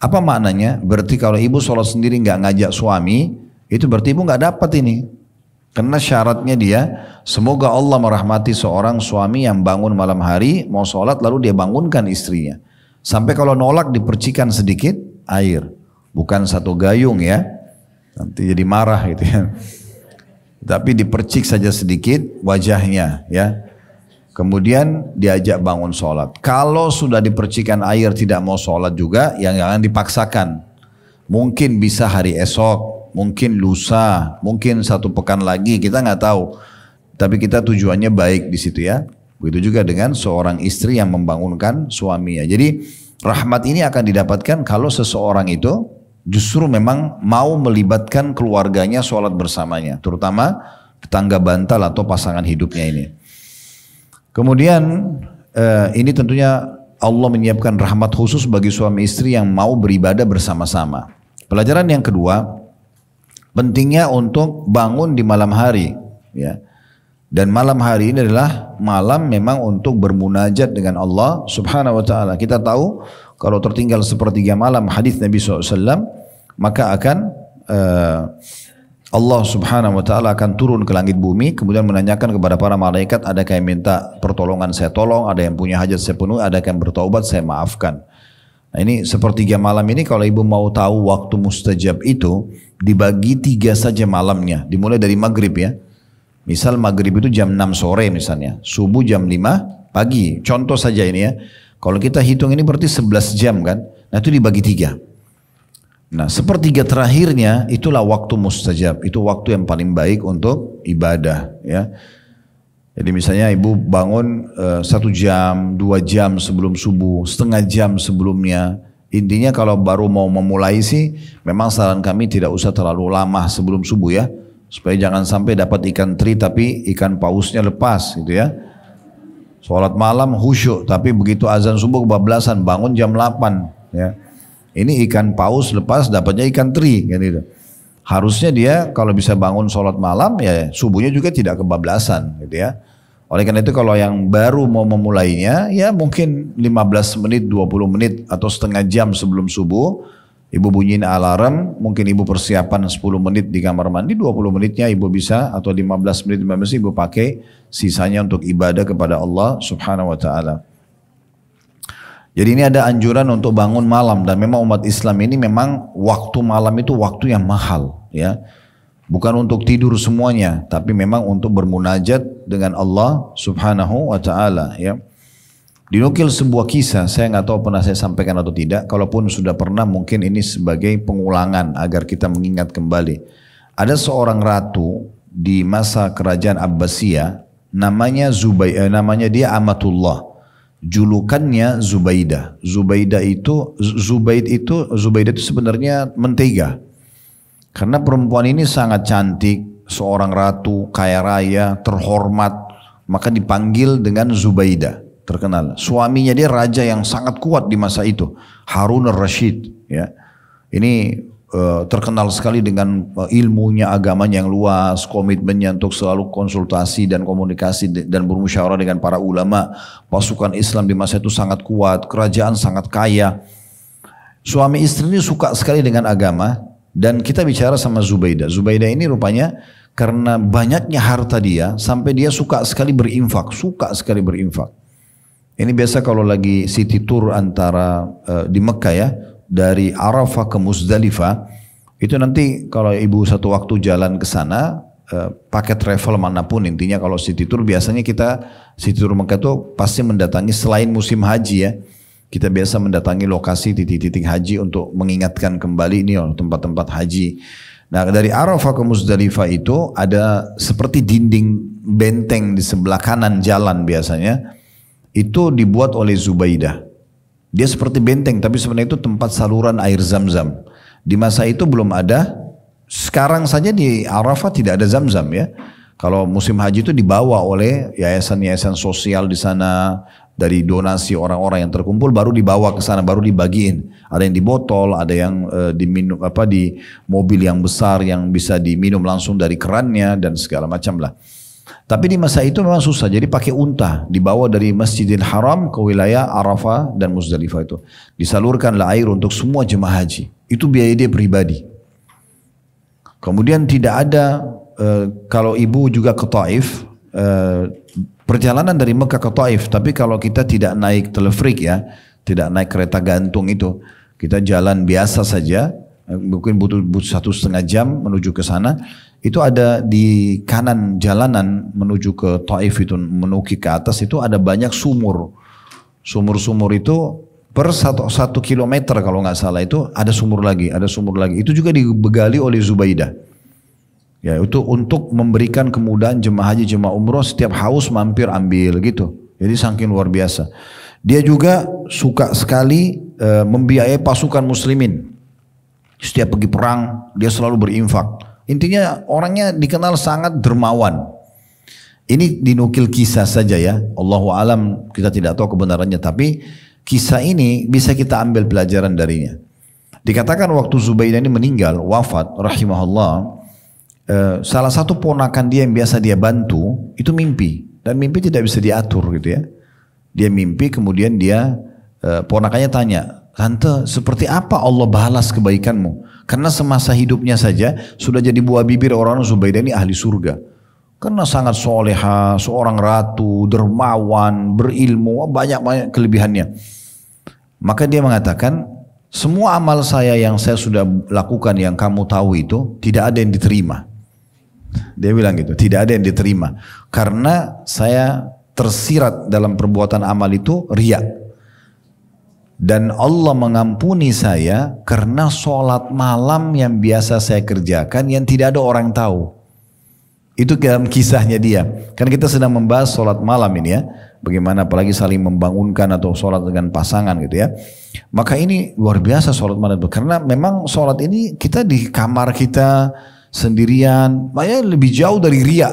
Apa maknanya? Berarti kalau ibu sholat sendiri nggak ngajak suami, itu berarti ibu nggak dapat ini. Karena syaratnya dia, semoga Allah merahmati seorang suami yang bangun malam hari, mau sholat lalu dia bangunkan istrinya. Sampai kalau nolak dipercikan sedikit air, bukan satu gayung ya, nanti jadi marah gitu ya. Tapi dipercik saja sedikit wajahnya ya. Kemudian diajak bangun sholat. Kalau sudah dipercikan air tidak mau sholat juga, yang jangan dipaksakan. Mungkin bisa hari esok, mungkin lusa, mungkin 1 pekan lagi, kita nggak tahu. Tapi kita tujuannya baik di situ ya. Begitu juga dengan seorang istri yang membangunkan suaminya. Jadi rahmat ini akan didapatkan kalau seseorang itu justru memang mau melibatkan keluarganya sholat bersamanya. Terutama tetangga bantal atau pasangan hidupnya ini. Kemudian ini tentunya Allah menyiapkan rahmat khusus bagi suami istri yang mau beribadah bersama-sama. Pelajaran yang kedua, pentingnya untuk bangun di malam hari. Ya. Dan malam hari ini adalah malam memang untuk bermunajat dengan Allah Subhanahu wa taala. Kita tahu kalau tertinggal sepertiga malam hadis Nabi SAW, maka akan Allah Subhanahu wa taala akan turun ke langit bumi, kemudian menanyakan kepada para malaikat, adakah yang minta pertolongan saya tolong, ada yang punya hajat saya penuhi, adakah yang bertaubat saya maafkan. Nah ini sepertiga malam ini kalau ibu mau tahu waktu mustajab itu dibagi 3 saja malamnya, dimulai dari maghrib ya. Misal maghrib itu jam 6 sore misalnya, subuh jam 5 pagi, contoh saja ini ya. Kalau kita hitung ini berarti 11 jam kan, nah itu dibagi 3. Nah sepertiga terakhirnya itulah waktu mustajab, itu waktu yang paling baik untuk ibadah ya. Jadi misalnya ibu bangun 1 jam, 2 jam sebelum subuh, setengah jam sebelumnya. Intinya kalau baru mau memulai sih, memang saran kami tidak usah terlalu lama sebelum subuh ya. Supaya jangan sampai dapat ikan teri tapi ikan pausnya lepas gitu ya. Sholat malam khusyuk tapi begitu azan subuh kebablasan, bangun jam 8 ya. Ini ikan paus lepas dapatnya ikan teri kan gitu. Harusnya dia kalau bisa bangun sholat malam ya subuhnya juga tidak kebablasan gitu ya. Oleh karena itu kalau yang baru mau memulainya ya mungkin 15 menit, 20 menit atau setengah jam sebelum subuh ibu bunyiin alarm, mungkin ibu persiapan 10 menit di kamar mandi, 20 menitnya ibu bisa, atau 15 menit ibu pakai, sisanya untuk ibadah kepada Allah Subhanahu wa taala. Jadi ini ada anjuran untuk bangun malam, dan memang umat Islam ini memang waktu malam itu waktu yang mahal ya. Bukan untuk tidur semuanya, tapi memang untuk bermunajat dengan Allah Subhanahu wa taala ya. Dinukil sebuah kisah, saya nggak tahu pernah saya sampaikan atau tidak. Kalaupun sudah pernah, mungkin ini sebagai pengulangan agar kita mengingat kembali. Ada seorang ratu di masa kerajaan Abbasiyah, namanya dia Amatullah, julukannya Zubaidah. Zubaidah itu sebenarnya mentega. Karena perempuan ini sangat cantik, seorang ratu kaya raya, terhormat, maka dipanggil dengan Zubaidah. Terkenal. Suaminya dia raja yang sangat kuat di masa itu, Harun al-Rashid ya. Ini terkenal sekali dengan ilmunya, agamanya yang luas, komitmennya untuk selalu konsultasi dan komunikasi dan bermusyawarah dengan para ulama. Pasukan Islam di masa itu sangat kuat, kerajaan sangat kaya. Suami istri ini suka sekali dengan agama, dan kita bicara sama Zubaidah. Zubaidah ini rupanya karena banyaknya harta dia, sampai dia suka sekali berinfak, Ini biasa kalau lagi city tour antara di Mekah ya, dari Arafah ke Muzdalifah, itu nanti kalau ibu satu waktu jalan ke sana, pakai travel manapun, intinya kalau city tour biasanya kita city tour Mekah itu pasti mendatangi selain musim haji ya, kita biasa mendatangi lokasi titik-titik haji untuk mengingatkan kembali ini tempat-tempat haji. Nah dari Arafah ke Muzdalifah itu ada seperti dinding benteng di sebelah kanan jalan biasanya, itu dibuat oleh Zubaidah. Dia seperti benteng, tapi sebenarnya itu tempat saluran air Zam-Zam. Di masa itu belum ada. Sekarang saja di Arafah tidak ada Zam-Zam ya. Kalau musim haji itu dibawa oleh yayasan-yayasan sosial di sana, dari donasi orang-orang yang terkumpul baru dibawa ke sana, baru dibagiin. Ada yang di botol, ada yang diminum di mobil yang besar yang bisa diminum langsung dari kerannya dan segala macam lah. Tapi di masa itu memang susah, jadi pakai unta, dibawa dari Masjidil Haram ke wilayah Arafah dan Muzdalifah itu. Disalurkanlah air untuk semua jemaah haji. Itu biaya dia pribadi. Kemudian tidak ada, kalau ibu juga ke Taif, perjalanan dari Mekah ke Taif, tapi kalau kita tidak naik teleferik ya, tidak naik kereta gantung itu, kita jalan biasa saja, mungkin butuh 1,5 jam menuju ke sana. Itu ada di kanan jalanan menuju ke Taif itu, menukik ke atas itu ada banyak sumur. Sumur-sumur itu per 1 kilometer kalau nggak salah itu ada sumur lagi, Itu juga dibegali oleh Zubaidah. Ya itu untuk memberikan kemudahan jemaah haji, jemaah umroh, setiap haus mampir ambil gitu. Jadi saking luar biasa. Dia juga suka sekali membiayai pasukan muslimin. Setiap pergi perang dia selalu berinfak. Intinya orangnya dikenal sangat dermawan. Ini dinukil kisah saja ya. Allahu alam, kita tidak tahu kebenarannya, tapi kisah ini bisa kita ambil pelajaran darinya. Dikatakan waktu Zubaidah ini meninggal, wafat rahimahullah, salah satu ponakan dia yang biasa dia bantu itu mimpi, dan mimpi tidak bisa diatur gitu ya. Dia mimpi, kemudian dia ponakannya tanya, "Tante, seperti apa Allah balas kebaikanmu?" Karena semasa hidupnya saja sudah jadi buah bibir orang Zubaidah ini ahli surga. Karena sangat soleha, seorang ratu, dermawan, berilmu, banyak kelebihannya. Maka dia mengatakan, semua amal saya yang saya sudah lakukan yang kamu tahu itu tidak ada yang diterima. Dia bilang gitu, tidak ada yang diterima. Karena saya tersirat dalam perbuatan amal itu riya. Dan Allah mengampuni saya karena sholat malam yang biasa saya kerjakan yang tidak ada orang tahu. Itu dalam kisahnya dia. Kan kita sedang membahas sholat malam ini ya. Bagaimana apalagi saling membangunkan atau sholat dengan pasangan gitu ya. Maka ini luar biasa sholat malam. Karena memang sholat ini kita di kamar kita sendirian, makanya lebih jauh dari riya.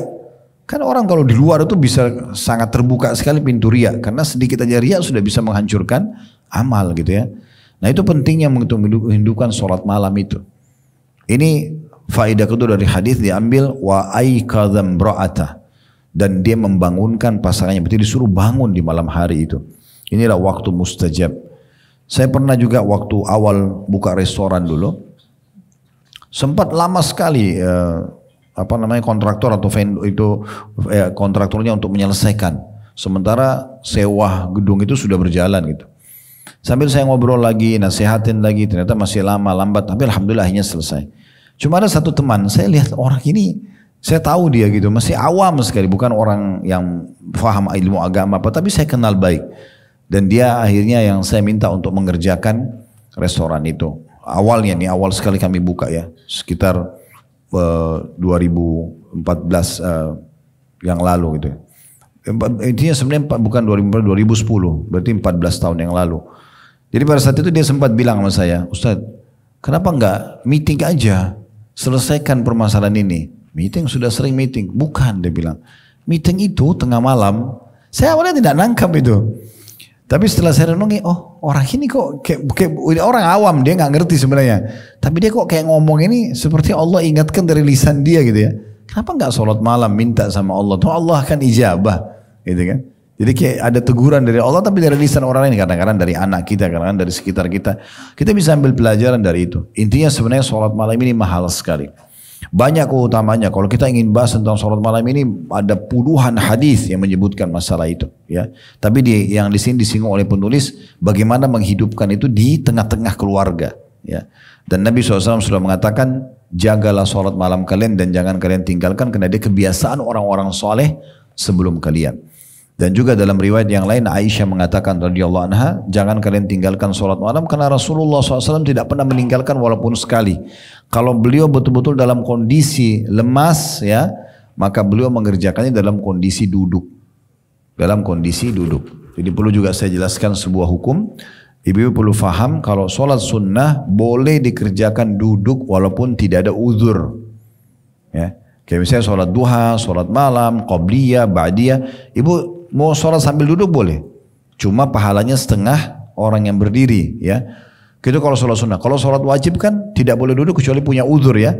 Kan orang kalau di luar itu bisa sangat terbuka sekali pintu riya, karena sedikit aja riya sudah bisa menghancurkan amal gitu ya. Nah itu pentingnya untuk menghidupkan sholat malam itu. Ini faedah kedua dari hadis diambil, wa aikadzam bra'ata, dan dia membangunkan pasangannya, berarti disuruh bangun di malam hari itu. Inilah waktu mustajab. Saya pernah juga waktu awal buka restoran dulu, sempat lama sekali kontraktor atau vendor itu kontraktornya untuk menyelesaikan, sementara sewa gedung itu sudah berjalan gitu. Sambil saya ngobrol lagi, nasihatin lagi, ternyata masih lama lambat, tapi alhamdulillah akhirnya selesai. Cuma ada satu teman, saya lihat orang ini, saya tahu dia gitu, masih awam sekali, bukan orang yang faham ilmu agama apa, tapi saya kenal baik. Dan dia akhirnya yang saya minta untuk mengerjakan restoran itu. Awalnya nih, awal sekali kami buka ya, sekitar 2014 yang lalu gitu. Intinya sebenarnya bukan 2010, berarti 14 tahun yang lalu. Jadi pada saat itu dia sempat bilang sama saya, "Ustaz, kenapa enggak meeting aja, selesaikan permasalahan ini?" Meeting, sudah sering meeting. Bukan, dia bilang. Meeting itu tengah malam, saya awalnya tidak nangkap itu. Tapi setelah saya renungi, oh orang ini kok kayak orang awam, dia nggak ngerti sebenarnya. Tapi dia kok kayak ngomong ini seperti Allah ingatkan dari lisan dia gitu ya. Kenapa nggak sholat malam minta sama Allah? Tuh Allah akan ijabah, gitu kan? Jadi kayak ada teguran dari Allah tapi dari lisan orang lain. Kadang-kadang dari anak kita, kadang-kadang dari sekitar kita. Kita bisa ambil pelajaran dari itu. Intinya sebenarnya sholat malam ini mahal sekali. Banyak keutamanya. Kalau kita ingin bahas tentang sholat malam ini ada puluhan hadis yang menyebutkan masalah itu. Ya, tapi yang di sini disinggung oleh penulis bagaimana menghidupkan itu di tengah-tengah keluarga. Ya, dan Nabi SAW sudah mengatakan jagalah sholat malam kalian dan jangan kalian tinggalkan karena dia kebiasaan orang-orang soleh sebelum kalian. Dan juga dalam riwayat yang lain Aisyah mengatakan radhiyallahu anha, jangan kalian tinggalkan sholat malam karena Rasulullah SAW tidak pernah meninggalkan walaupun sekali. Kalau beliau betul-betul dalam kondisi lemas ya, maka beliau mengerjakannya dalam kondisi duduk. Dalam kondisi duduk. Jadi perlu juga saya jelaskan sebuah hukum. Ibu-ibu perlu faham kalau sholat sunnah boleh dikerjakan duduk walaupun tidak ada uzur. Ya. Kayak misalnya sholat duha, sholat malam, qobliyah, ba'diyah. Ibu mau sholat sambil duduk boleh. Cuma pahalanya setengah orang yang berdiri ya. Itu kalau sholat sunnah. Kalau sholat wajib kan tidak boleh duduk kecuali punya uzur ya.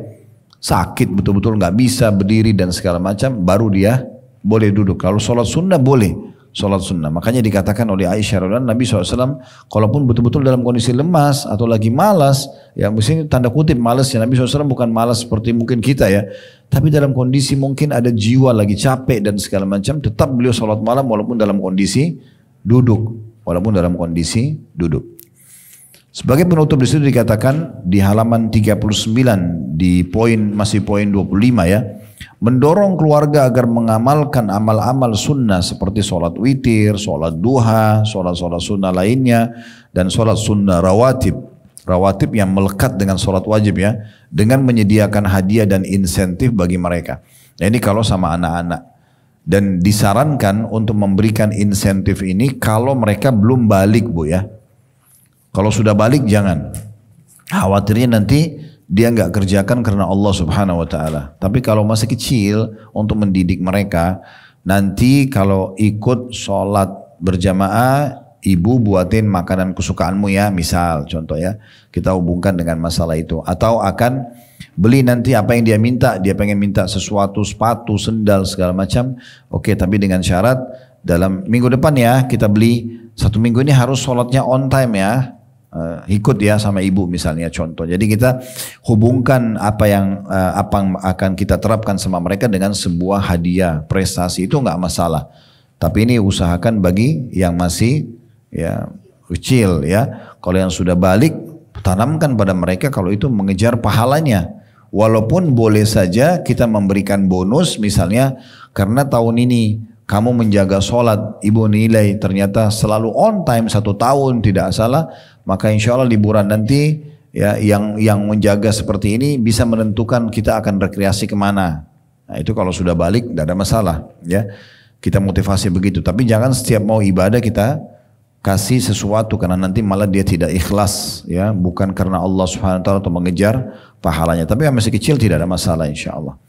Sakit betul-betul nggak bisa berdiri dan segala macam baru dia boleh duduk. Kalau sholat sunnah boleh. Sholat sunnah. Makanya dikatakan oleh Aisyah radhiyallahu anha Nabi SAW kalaupun betul-betul dalam kondisi lemas atau lagi malas. Ya mesti tanda kutip malas ya. Nabi SAW bukan malas seperti mungkin kita ya. Tapi dalam kondisi mungkin ada jiwa lagi capek dan segala macam. Tetap beliau sholat malam walaupun dalam kondisi duduk. Walaupun dalam kondisi duduk. Sebagai penutup di situ dikatakan di halaman 39 di masih poin 25 ya. Mendorong keluarga agar mengamalkan amal-amal sunnah seperti sholat witir, sholat duha, sholat-sholat sunnah lainnya dan sholat sunnah rawatib. Rawatib yang melekat dengan sholat wajib ya. Dengan menyediakan hadiah dan insentif bagi mereka. Nah, ini kalau sama anak-anak. Dan disarankan untuk memberikan insentif ini kalau mereka belum balik bu ya. Kalau sudah balik jangan. Khawatirnya nanti dia nggak kerjakan karena Allah Subhanahu Wa Taala. Tapi kalau masih kecil untuk mendidik mereka, nanti kalau ikut sholat berjamaah, ibu buatin makanan kesukaanmu ya, misal contoh ya, kita hubungkan dengan masalah itu. Atau akan beli nanti apa yang dia minta, dia pengen minta sesuatu, sepatu, sendal segala macam. Oke, tapi dengan syarat dalam minggu depan ya kita beli 1 minggu ini harus sholatnya on time ya. Ikut ya sama ibu misalnya contoh. Jadi kita hubungkan apa yang akan kita terapkan sama mereka dengan sebuah hadiah prestasi itu nggak masalah. Tapi ini usahakan bagi yang masih ya kecil ya. Kalau yang sudah balik tanamkan pada mereka kalau itu mengejar pahalanya. Walaupun boleh saja kita memberikan bonus misalnya karena tahun ini kamu menjaga sholat, ibu nilai ternyata selalu on time 1 tahun tidak salah, maka insya Allah liburan nanti ya yang menjaga seperti ini bisa menentukan kita akan rekreasi kemana. Nah itu kalau sudah balik tidak ada masalah ya. Kita motivasi begitu, tapi jangan setiap mau ibadah kita kasih sesuatu karena nanti malah dia tidak ikhlas ya, bukan karena Allah Subhanahu wa taala untuk mengejar pahalanya. Tapi yang masih kecil tidak ada masalah insya Allah.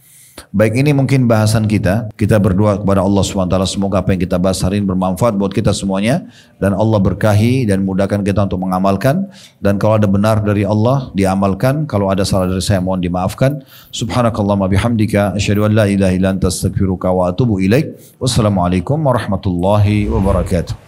Baik, ini mungkin bahasan kita. Kita berdoa kepada Allah SWT semoga apa yang kita bahas hari ini bermanfaat buat kita semuanya dan Allah berkahi dan mudahkan kita untuk mengamalkan, dan kalau ada benar dari Allah diamalkan, kalau ada salah dari saya mohon dimaafkan. Subhanakallahumma bihamdika asyhadu an la ilaha illa anta astaghfiruka wa atubu ilaik. Wassalamualaikum warahmatullahi wabarakatuh.